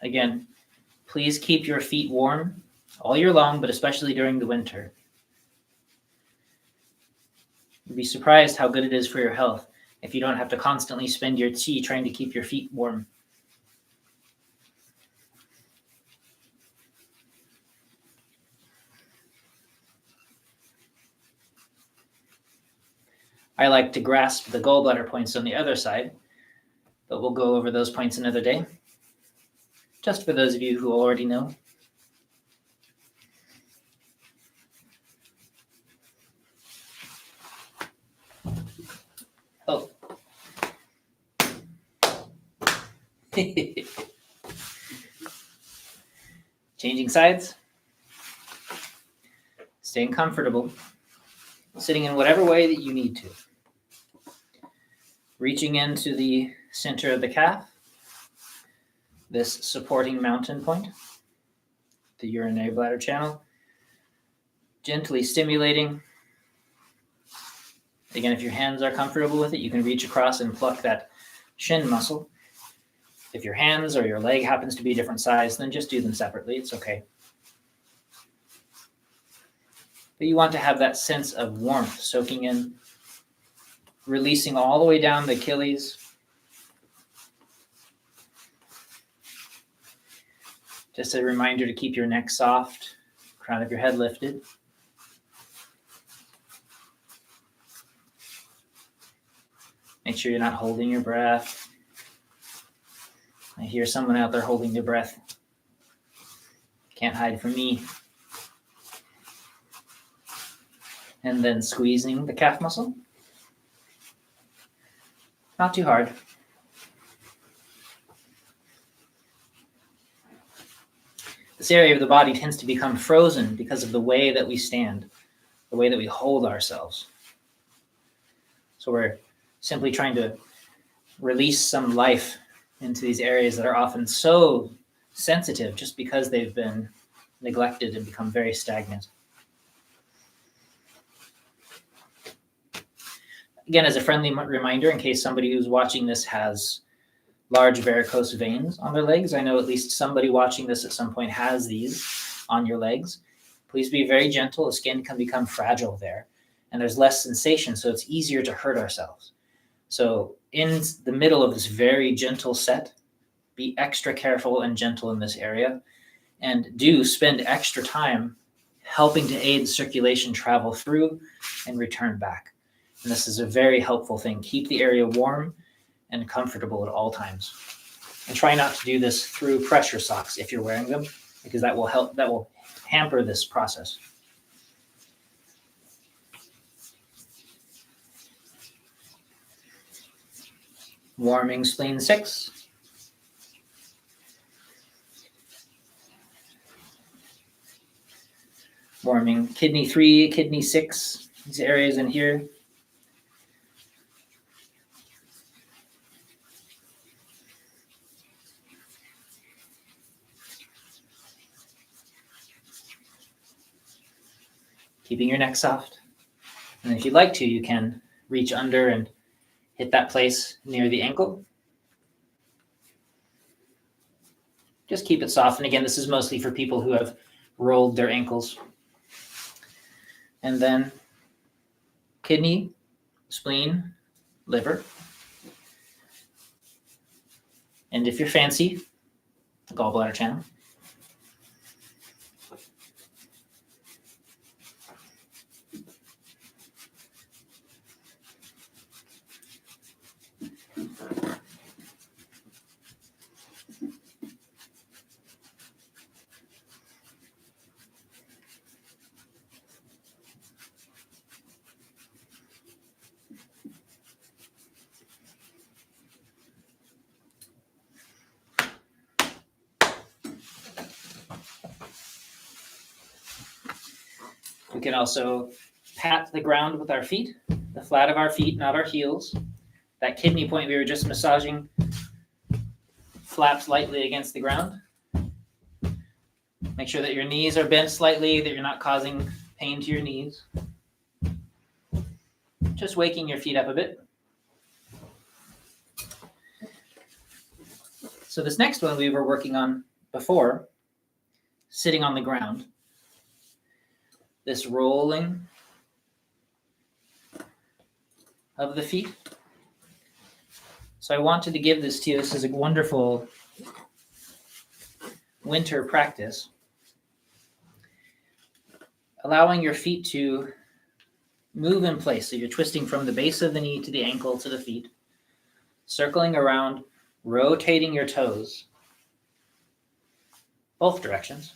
Again, please keep your feet warm all year long, but especially during the winter. You'd be surprised how good it is for your health if you don't have to constantly spend your qi trying to keep your feet warm. I like to grasp the gallbladder points on the other side, but we'll go over those points another day. Just for those of you who already know. Oh. Changing sides. Staying comfortable. Sitting in whatever way that you need to. Reaching into the center of the calf. This supporting mountain point, the urinary bladder channel, gently stimulating. Again, if your hands are comfortable with it, you can reach across and pluck that shin muscle. If your hands or your leg happens to be a different size, then just do them separately. It's okay. But you want to have that sense of warmth soaking in, releasing all the way down the Achilles. Just a reminder to keep your neck soft, crown of your head lifted. Make sure you're not holding your breath. I hear someone out there holding their breath. Can't hide from me. And then squeezing the calf muscle. Not too hard. This area of the body tends to become frozen because of the way that we stand, the way that we hold ourselves. So we're simply trying to release some life into these areas that are often so sensitive just because they've been neglected and become very stagnant. Again, as a friendly reminder, in case somebody who's watching this has large varicose veins on their legs. I know at least somebody watching this at some point has these on your legs. Please be very gentle. The skin can become fragile there, and there's less sensation, so it's easier to hurt ourselves. So in the middle of this very gentle set, be extra careful and gentle in this area, and do spend extra time helping to aid circulation travel through and return back. And this is a very helpful thing. Keep the area warm and comfortable at all times. And try not to do this through pressure socks if you're wearing them, because that will hamper this process. Warming spleen 6. Warming kidney 3, kidney 6, these areas in here. Keeping your neck soft. And if you'd like to, you can reach under and hit that place near the ankle. Just keep it soft. And again, this is mostly for people who have rolled their ankles. And then kidney, spleen, liver. And if you're fancy, gallbladder channel. We can also pat the ground with our feet, the flat of our feet, not our heels. That kidney point we were just massaging flaps lightly against the ground. Make sure that your knees are bent slightly, that you're not causing pain to your knees. Just waking your feet up a bit. So this next one we were working on before, sitting on the ground. This rolling of the feet. So I wanted to give this to you. This is a wonderful winter practice. Allowing your feet to move in place. So you're twisting from the base of the knee to the ankle to the feet, circling around, rotating your toes, both directions.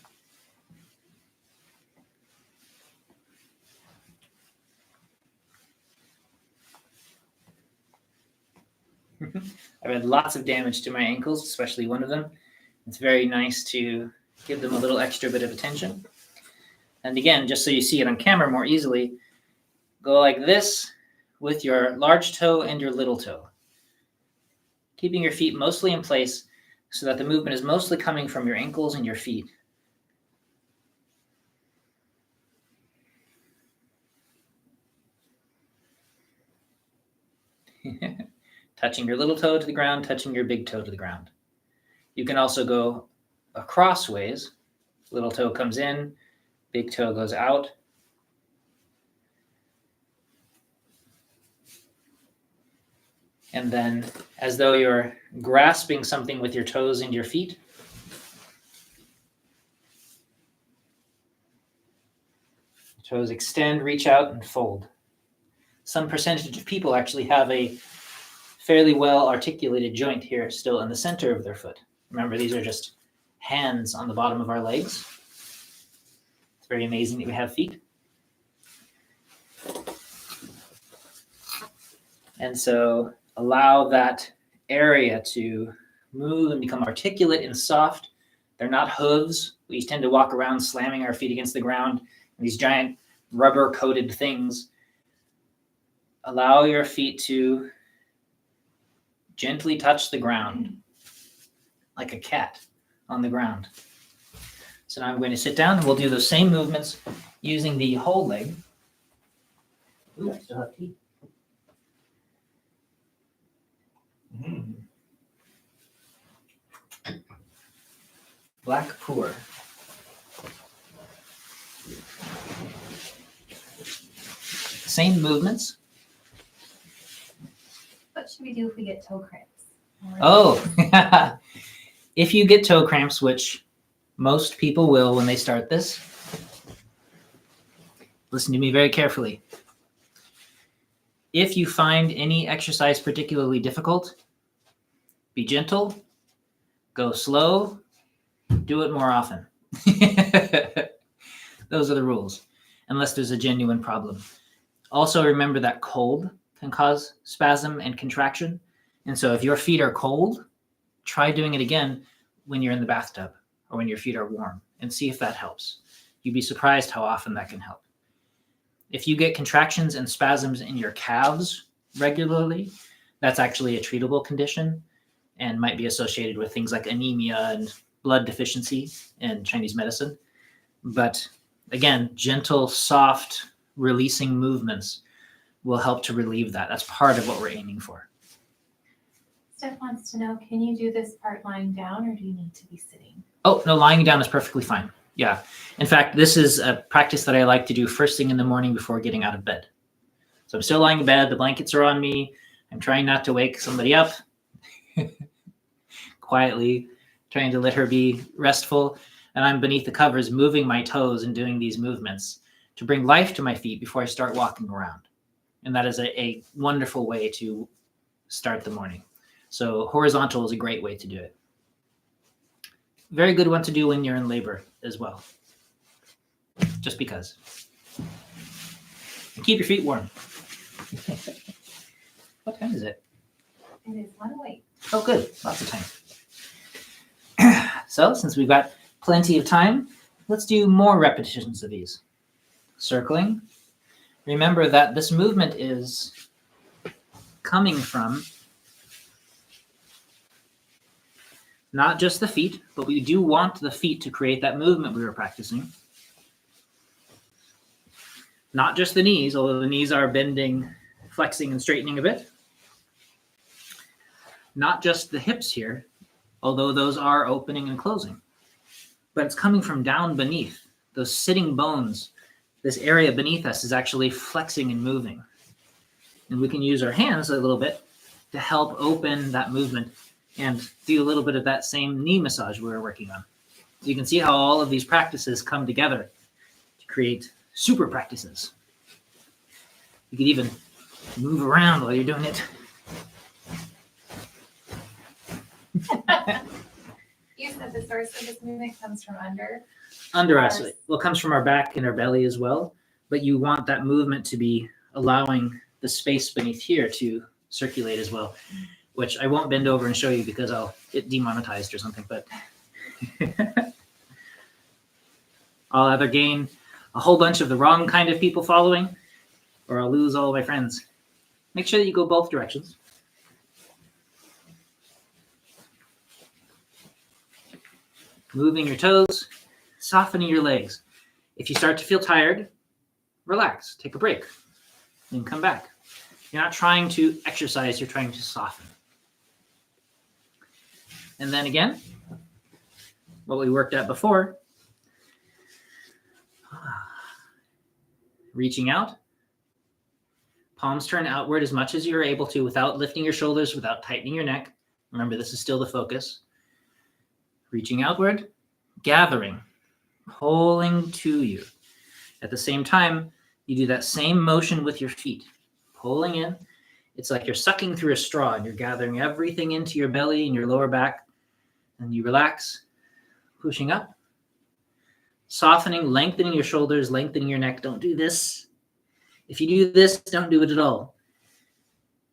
I've had lots of damage to my ankles, especially one of them. It's very nice to give them a little extra bit of attention. And again, just so you see it on camera more easily, go like this with your large toe and your little toe, keeping your feet mostly in place so that the movement is mostly coming from your ankles and your feet. Touching your little toe to the ground, touching your big toe to the ground. You can also go across ways. Little toe comes in, big toe goes out. And then, as though you're grasping something with your toes and your feet, toes extend, reach out, and fold. Some percentage of people actually have a fairly well articulated joint here still in the center of their foot. Remember, these are just hands on the bottom of our legs. It's very amazing that we have feet. And so allow that area to move and become articulate and soft. They're not hooves. We tend to walk around slamming our feet against the ground, these giant rubber-coated things. Allow your feet to gently touch the ground like a cat on the ground. So now I'm going to sit down and we'll do those same movements using the whole leg. Ooh, I still have teeth. Black pour. Same movements. What should we do if we get toe cramps? Oh, if you get toe cramps, which most people will when they start this, listen to me very carefully. If you find any exercise particularly difficult, be gentle, go slow, do it more often. Those are the rules, unless there's a genuine problem. Also remember that cold can cause spasm and contraction. And so if your feet are cold, try doing it again when you're in the bathtub or when your feet are warm and see if that helps. You'd be surprised how often that can help. If you get contractions and spasms in your calves regularly, that's actually a treatable condition and might be associated with things like anemia and blood deficiency in Chinese medicine. But again, gentle, soft, releasing movements will help to relieve that. That's part of what we're aiming for. Steph wants to know, can you do this part lying down or do you need to be sitting? Oh, no, lying down is perfectly fine. Yeah. In fact, this is a practice that I like to do first thing in the morning before getting out of bed. So I'm still lying in bed. The blankets are on me. I'm trying not to wake somebody up. Quietly, trying to let her be restful. And I'm beneath the covers, moving my toes and doing these movements to bring life to my feet before I start walking around. And that is a wonderful way to start the morning. So horizontal is a great way to do it. Very good one to do when you're in labor as well. Just because. And keep your feet warm. What time is it? It is 1:08. Oh, good. Lots of time. So since we've got plenty of time, let's do more repetitions of these. Circling. Remember that this movement is coming from not just the feet, but we do want the feet to create that movement we were practicing. Not just the knees, although the knees are bending, flexing, and straightening a bit. Not just the hips here, although those are opening and closing. But it's coming from down beneath. Those sitting bones, this area beneath us is actually flexing and moving. And we can use our hands a little bit to help open that movement and do a little bit of that same knee massage we were working on. So you can see how all of these practices come together to create super practices. You could even move around while you're doing it. You said the source of this movement comes from under? Under us. Well, it comes from our back and our belly as well. But you want that movement to be allowing the space beneath here to circulate as well, which I won't bend over and show you because I'll get demonetized or something. But I'll either gain a whole bunch of the wrong kind of people following, or I'll lose all of my friends. Make sure that you go both directions. Moving your toes, softening your legs. If you start to feel tired, relax, take a break, then come back. You're not trying to exercise, you're trying to soften. And then again, what we worked at before, reaching out, palms turn outward as much as you're able to without lifting your shoulders, without tightening your neck. Remember, this is still the focus. Reaching outward, gathering, pulling to you. At the same time, you do that same motion with your feet, pulling in. It's like you're sucking through a straw and you're gathering everything into your belly and your lower back. And you relax, pushing up, softening, lengthening your shoulders, lengthening your neck. Don't do this. If you do this, don't do it at all.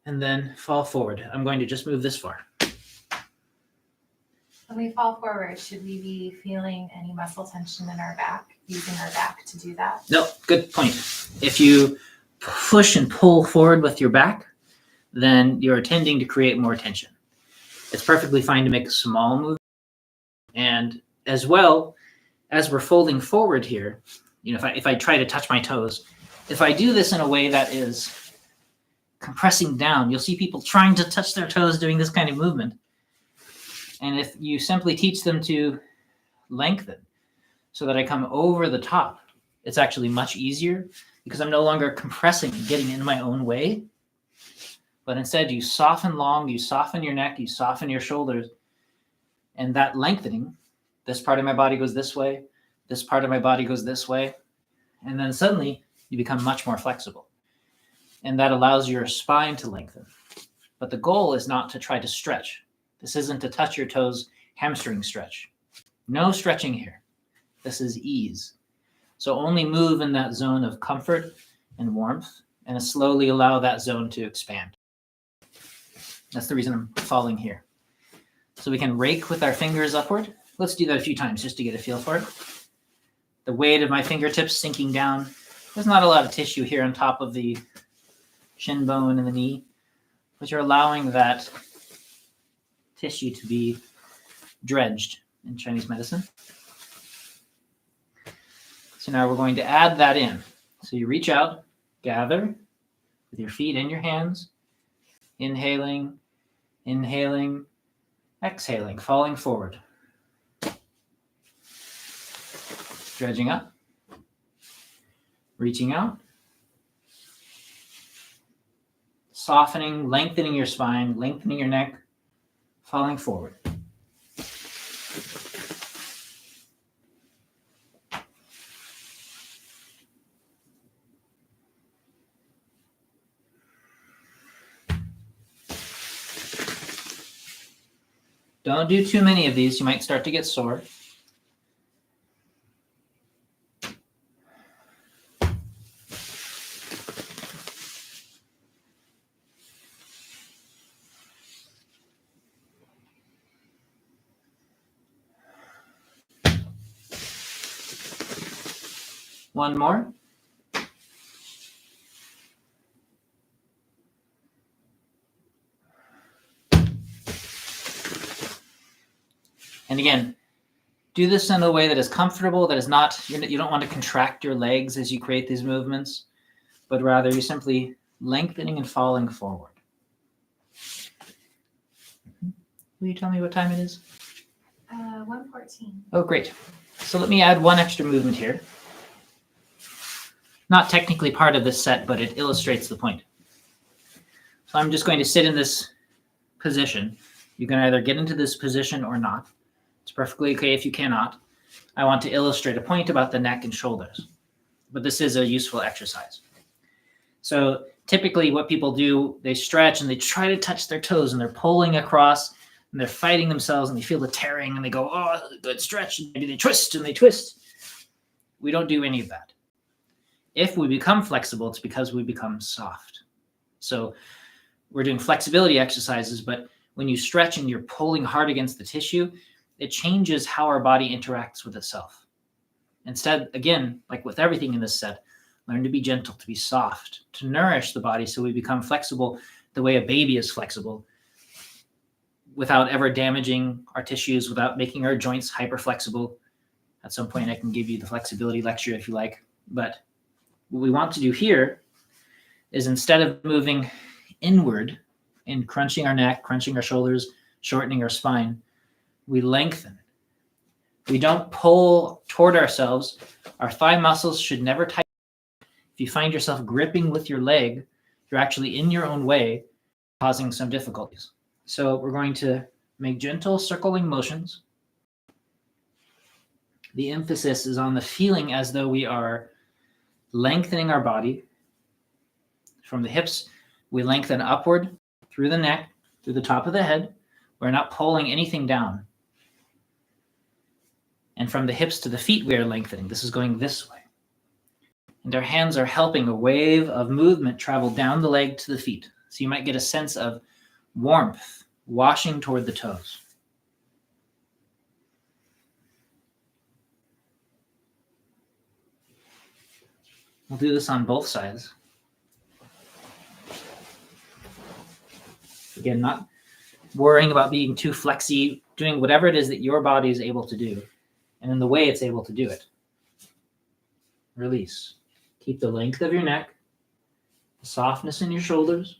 And then fall forward. I'm going to just move this far. When we fall forward, should we be feeling any muscle tension in our back, using our back to do that? No, good point. If you push and pull forward with your back, then you're tending to create more tension. It's perfectly fine to make a small move. And as well, as we're folding forward here, if I try to touch my toes, if I do this in a way that is compressing down, you'll see people trying to touch their toes doing this kind of movement. And if you simply teach them to lengthen so that I come over the top. It's actually much easier because I'm no longer compressing and getting in my own way. But instead, you soften long, you soften your neck, you soften your shoulders. And that lengthening, this part of my body goes this way, this part of my body goes this way. And then suddenly, you become much more flexible. And that allows your spine to lengthen. But the goal is not to try to stretch. This isn't to touch your toes, hamstring stretch. No stretching here. This is ease. So only move in that zone of comfort and warmth and slowly allow that zone to expand. That's the reason I'm falling here. So we can rake with our fingers upward. Let's do that a few times just to get a feel for it. The weight of my fingertips sinking down. There's not a lot of tissue here on top of the shin bone and the knee, but you're allowing that tissue to be dredged in Chinese medicine. So now we're going to add that in. So you reach out, gather with your feet and your hands, inhaling, inhaling, exhaling, falling forward. Dredging up, reaching out, softening, lengthening your spine, lengthening your neck, falling forward. Don't do too many of these. You might start to get sore. One more. And again, do this in a way that is comfortable, that is not, you don't want to contract your legs as you create these movements, but rather you're simply lengthening and falling forward. Will you tell me what time it is? 1:14. Oh, great. So let me add one extra movement here. Not technically part of this set, but it illustrates the point. So I'm just going to sit in this position. You can either get into this position or not. It's perfectly okay if you cannot. I want to illustrate a point about the neck and shoulders, but this is a useful exercise. So typically what people do, they stretch and they try to touch their toes and they're pulling across and they're fighting themselves and they feel the tearing and they go, oh, good stretch. And maybe they twist and they twist. We don't do any of that. If we become flexible, it's because we become soft. So we're doing flexibility exercises, but when you stretch and you're pulling hard against the tissue, it changes how our body interacts with itself. Instead, again, like with everything in this set, learn to be gentle, to be soft, to nourish the body so we become flexible the way a baby is flexible without ever damaging our tissues, without making our joints hyper flexible. At some point, I can give you the flexibility lecture if you like. But what we want to do here is instead of moving inward and crunching our neck, crunching our shoulders, shortening our spine, we lengthen. We don't pull toward ourselves. Our thigh muscles should never tighten. If you find yourself gripping with your leg, you're actually in your own way, causing some difficulties. So we're going to make gentle circling motions. The emphasis is on the feeling as though we are lengthening our body. From the hips, we lengthen upward through the neck, through the top of the head. We're not pulling anything down. And from the hips to the feet, we are lengthening. This is going this way. And our hands are helping a wave of movement travel down the leg to the feet. So you might get a sense of warmth washing toward the toes. We'll do this on both sides. Again, not worrying about being too flexy, doing whatever it is that your body is able to do, and in the way it's able to do it. Release. Keep the length of your neck, the softness in your shoulders.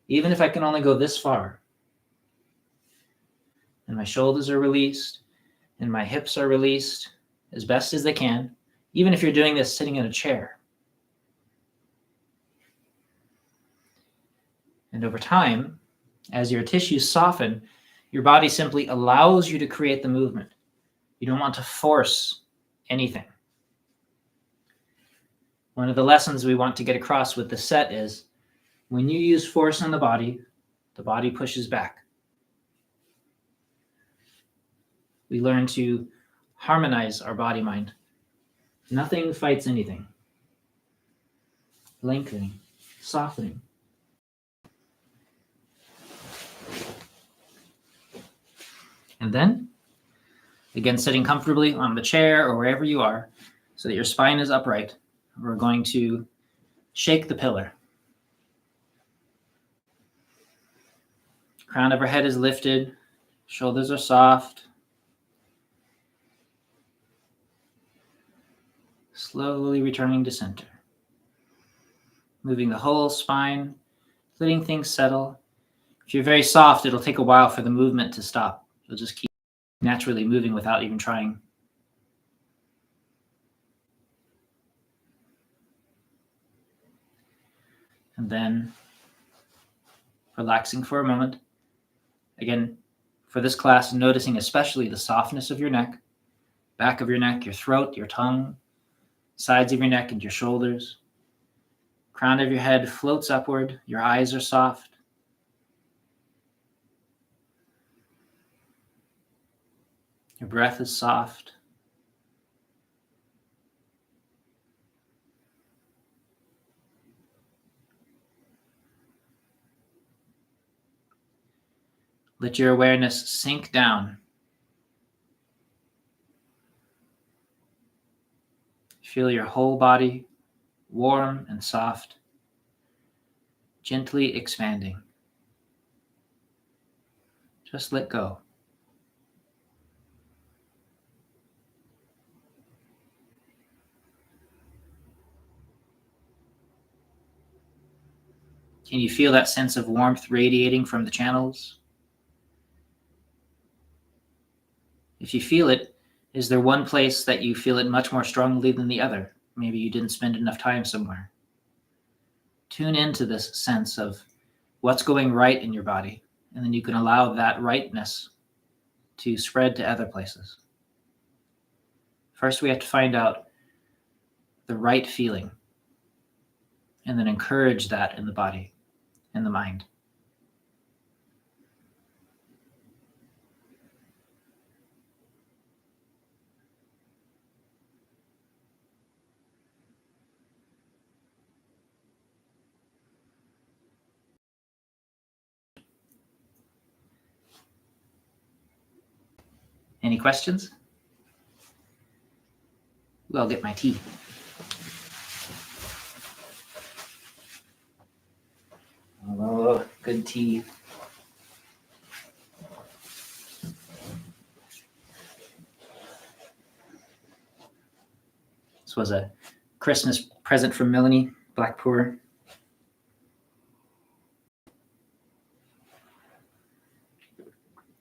Even if I can only go this far, and my shoulders are released, And my hips are released as best as they can, even if you're doing this sitting in a chair. And over time, as your tissues soften, your body simply allows you to create the movement. You don't want to force anything. One of the lessons we want to get across with the set is when you use force on the body pushes back. We learn to harmonize our body-mind. Nothing fights anything. Lengthening, softening. And then, again, sitting comfortably on the chair or wherever you are so that your spine is upright, we're going to shake the pillar. Crown of our head is lifted, shoulders are soft. Slowly returning to center. Moving the whole spine, letting things settle. If you're very soft, it'll take a while for the movement to stop. You'll just keep naturally moving without even trying. And then relaxing for a moment. Again, for this class, noticing especially the softness of your neck, back of your neck, your throat, your tongue, sides of your neck and your shoulders. Crown of your head floats upward. Your eyes are soft. Your breath is soft. Let your awareness sink down. Feel your whole body warm and soft, gently expanding. Just let go. Can you feel that sense of warmth radiating from the channels? If you feel it, is there one place that you feel it much more strongly than the other? Maybe you didn't spend enough time somewhere. Tune into this sense of what's going right in your body, and then you can allow that rightness to spread to other places. First, we have to find out the right feeling, and then encourage that in the body and the mind. Any questions? Well, I'll get my tea. Oh, good tea. This was a Christmas present from Melanie Blackpool.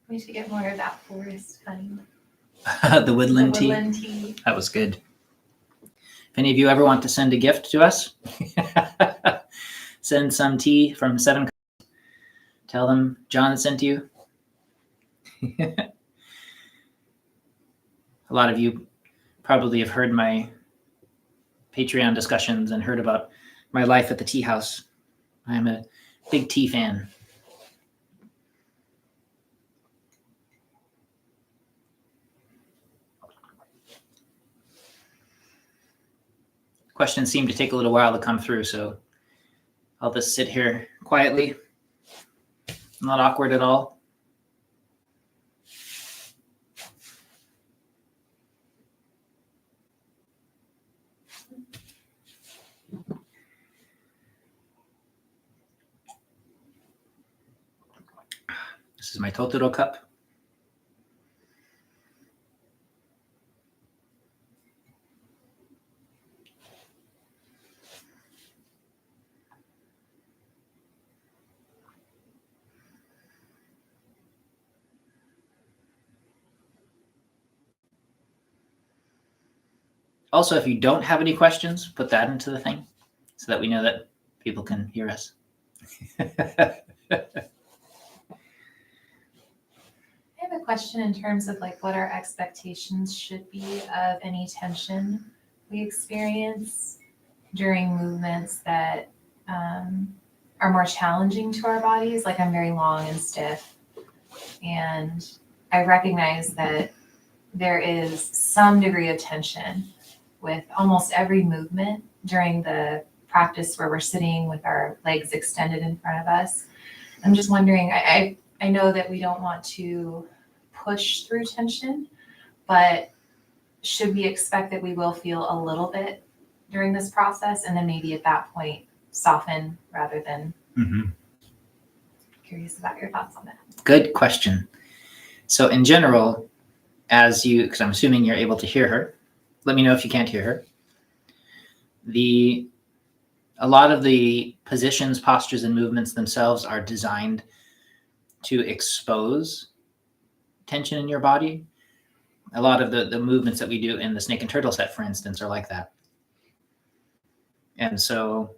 We should get more of that forest honey. The woodland tea. Woodland tea. That was good. If any of you ever want to send a gift to us, send some tea from 7. Tell them John sent you. A lot of you probably have heard my Patreon discussions and heard about my life at the tea house. I'm a big tea fan. Questions seem to take a little while to come through, so I'll just sit here quietly. Not awkward at all. This is my Totoro cup. Also, if you don't have any questions, put that into the thing so that we know that people can hear us. I have a question in terms of like what our expectations should be of any tension we experience during movements that are more challenging to our bodies. Like I'm very long and stiff, and I recognize that there is some degree of tension with almost every movement during the practice where we're sitting with our legs extended in front of us. I'm just wondering, I know that we don't want to push through tension, but should we expect that we will feel a little bit during this process and then maybe at that point soften rather than? Curious about your thoughts on that. Good question. So in general, because I'm assuming you're able to hear her, let me know if you can't hear her. A lot of the positions, postures, and movements themselves are designed to expose tension in your body. A lot of the movements that we do in the snake and turtle set, for instance, are like that. And so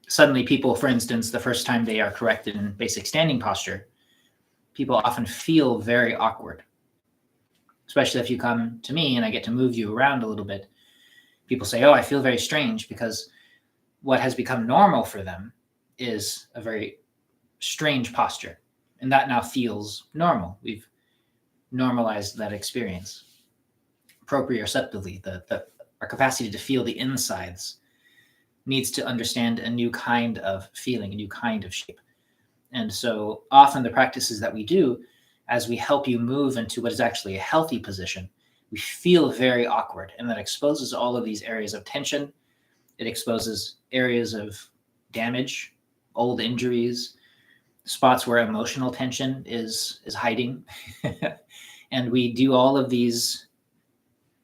suddenly people, for instance, the first time they are corrected in basic standing posture, people often feel very awkward, especially if you come to me and I get to move you around a little bit. People say, oh, I feel very strange, because what has become normal for them is a very strange posture. And that now feels normal. We've normalized that experience. Proprioceptively, our capacity to feel the insides needs to understand a new kind of feeling, a new kind of shape. And so often the practices that we do, as we help you move into what is actually a healthy position, we feel very awkward, and that exposes all of these areas of tension. It exposes areas of damage, old injuries, spots where emotional tension is hiding. And we do all of these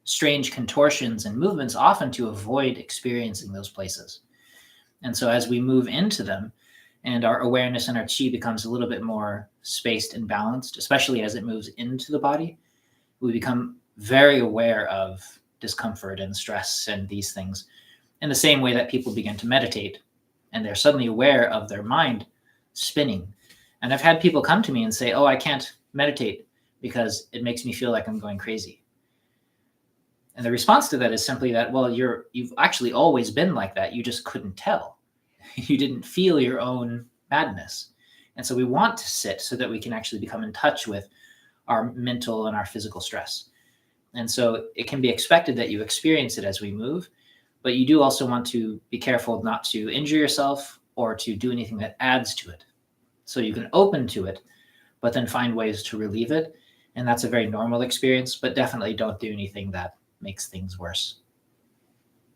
strange contortions and movements often to avoid experiencing those places. And so as we move into them and our awareness and our chi becomes a little bit more spaced and balanced, especially as it moves into the body, we become very aware of discomfort and stress and these things in the same way that people begin to meditate and they're suddenly aware of their mind spinning. And I've had people come to me and say, oh, I can't meditate because it makes me feel like I'm going crazy. And the response to that is simply that, well, you've actually always been like that. You just couldn't tell. You didn't feel your own madness. And so we want to sit so that we can actually become in touch with our mental and our physical stress. And so it can be expected that you experience it as we move, but you do also want to be careful not to injure yourself or to do anything that adds to it. So you can open to it, but then find ways to relieve it. And that's a very normal experience, but definitely don't do anything that makes things worse.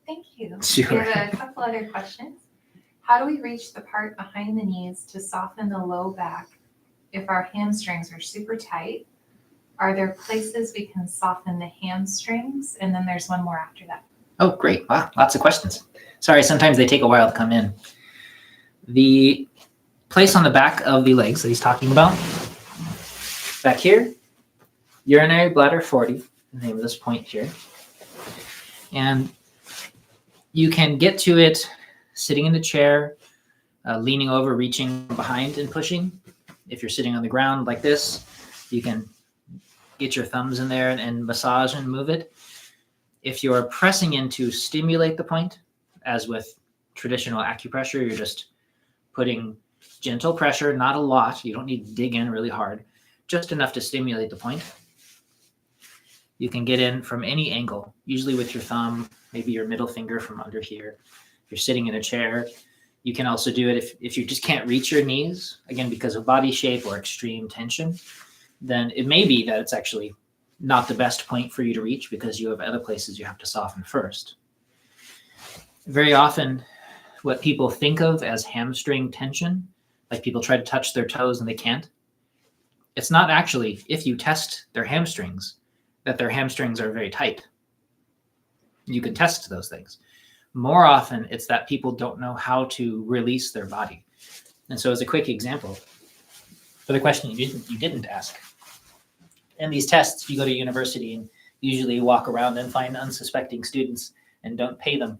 Thank you. Sure. We have a couple other questions. How do we reach the part behind the knees to soften the low back if our hamstrings are super tight? Are there places we can soften the hamstrings? And then there's one more after that. Oh, great. Wow, lots of questions. Sorry, sometimes they take a while to come in. The place on the back of the legs that he's talking about, back here, urinary bladder 40, the name of this point here. And you can get to it sitting in the chair, leaning over, reaching behind and pushing. If you're sitting on the ground like this, you can get your thumbs in there and massage and move it. If you're pressing in to stimulate the point, as with traditional acupressure, you're just putting gentle pressure, not a lot. You don't need to dig in really hard, just enough to stimulate the point. You can get in from any angle, usually with your thumb, maybe your middle finger from under here. If you're sitting in a chair, you can also do it if you just can't reach your knees, again, because of body shape or extreme tension, then it may be that it's actually not the best point for you to reach because you have other places you have to soften first. Very often, what people think of as hamstring tension, like people try to touch their toes and they can't, it's not actually, if you test their hamstrings, that their hamstrings are very tight. You can test those things. More often, it's that people don't know how to release their body. And so as a quick example, for the question you didn't ask, in these tests, if you go to university and usually walk around and find unsuspecting students and don't pay them.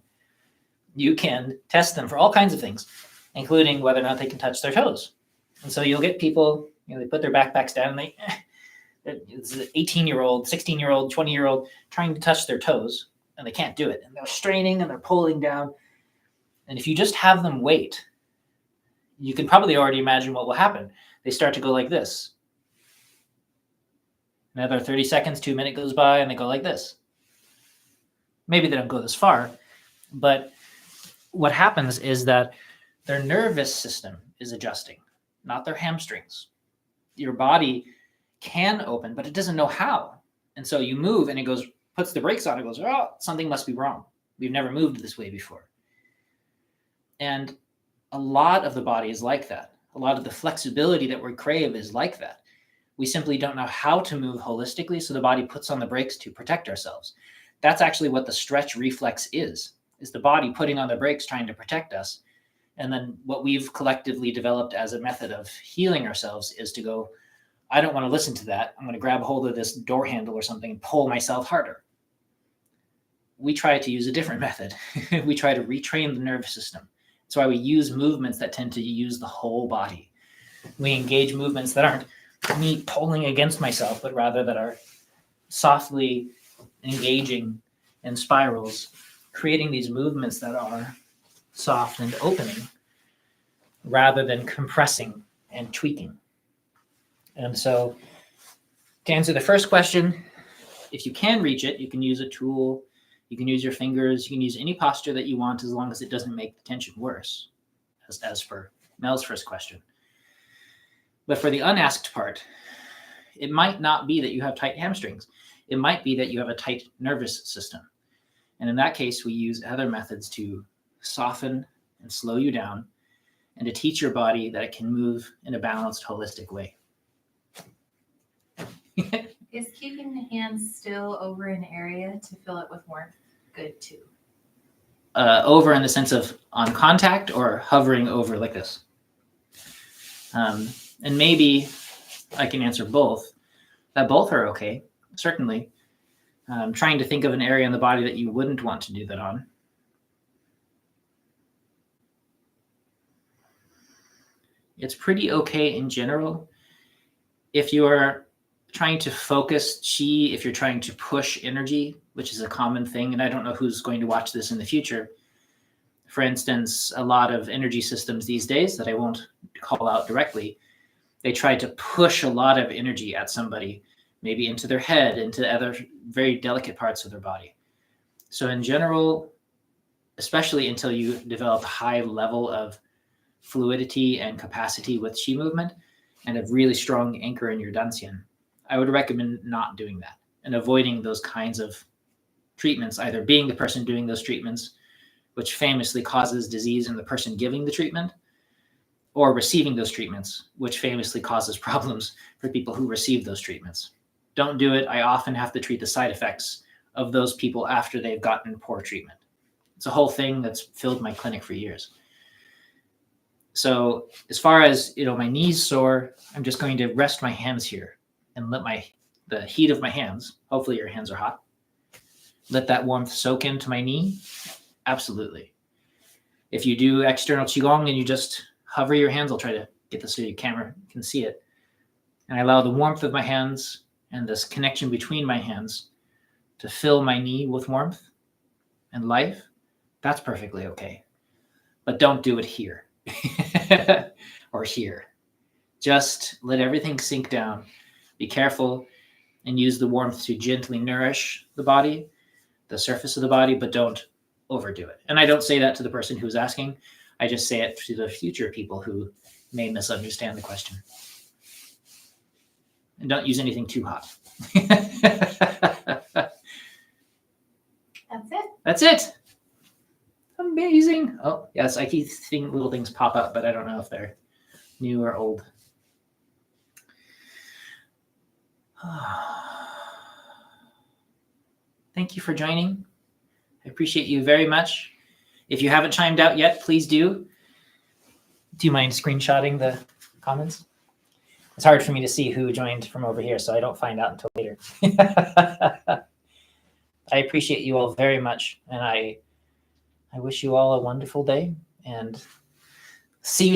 You can test them for all kinds of things, including whether or not they can touch their toes. And so you'll get people, they put their backpacks down and it's an 18-year-old, 16-year-old, 20-year-old trying to touch their toes, and they can't do it. And they're straining and they're pulling down. And if you just have them wait, you can probably already imagine what will happen. They start to go like this. Another 30 seconds, 2 minutes goes by, and they go like this. Maybe they don't go this far, but what happens is that their nervous system is adjusting, not their hamstrings. Your body can open, but it doesn't know how. And so you move and it goes, puts the brakes on, it goes, oh, something must be wrong. We've never moved this way before. And a lot of the body is like that. A lot of the flexibility that we crave is like that. We simply don't know how to move holistically, so the body puts on the brakes to protect ourselves. That's actually what the stretch reflex is the body putting on the brakes trying to protect us. And then what we've collectively developed as a method of healing ourselves is to go, I don't want to listen to that. I'm going to grab a hold of this door handle or something and pull myself harder. We try to use a different method. We try to retrain the nervous system. That's why we use movements that tend to use the whole body. We engage movements that aren't me pulling against myself, but rather that are softly engaging in spirals, creating these movements that are soft and opening rather than compressing and tweaking. And so to answer the first question, if you can reach it, you can use a tool, you can use your fingers, you can use any posture that you want as long as it doesn't make the tension worse, as for Mel's first question. But for the unasked part, it might not be that you have tight hamstrings. It might be that you have a tight nervous system. And in that case, we use other methods to soften and slow you down and to teach your body that it can move in a balanced, holistic way. Is keeping the hands still over an area to fill it with warmth good too? Over in the sense of on contact or hovering over like this? And maybe I can answer both. That both are okay, certainly. Trying to think of an area in the body that you wouldn't want to do that on. It's pretty okay in general. If you're trying to focus chi, if you're trying to push energy, which is a common thing, and I don't know who's going to watch this in the future. For instance, a lot of energy systems these days that I won't call out directly, they try to push a lot of energy at somebody, maybe into their head, into other very delicate parts of their body. So in general, especially until you develop a high level of fluidity and capacity with chi movement and a really strong anchor in your dantian, I would recommend not doing that and avoiding those kinds of treatments, either being the person doing those treatments, which famously causes disease in the person giving the treatment, or receiving those treatments, which famously causes problems for people who receive those treatments. Don't do it. I often have to treat the side effects of those people after they've gotten poor treatment. It's a whole thing that's filled my clinic for years. So as far as, my knees sore, I'm just going to rest my hands here and let the heat of my hands, hopefully your hands are hot, let that warmth soak into my knee. Absolutely. If you do external Qigong and you just hover your hands, I'll try to get this so your camera can see it. And I allow the warmth of my hands and this connection between my hands to fill my knee with warmth and life. That's perfectly okay. But don't do it here or here. Just let everything sink down. Be careful and use the warmth to gently nourish the body, the surface of the body, but don't overdo it. And I don't say that to the person who's asking. I just say it to the future people who may misunderstand the question. And don't use anything too hot. That's it. That's it. Amazing. Oh, yes, I keep seeing little things pop up, but I don't know if they're new or old. Thank you for joining. I appreciate you very much. If you haven't chimed out yet, please do. Do you mind screenshotting the comments? It's hard for me to see who joined from over here, so I don't find out until later. I appreciate you all very much, and I wish you all a wonderful day, and see you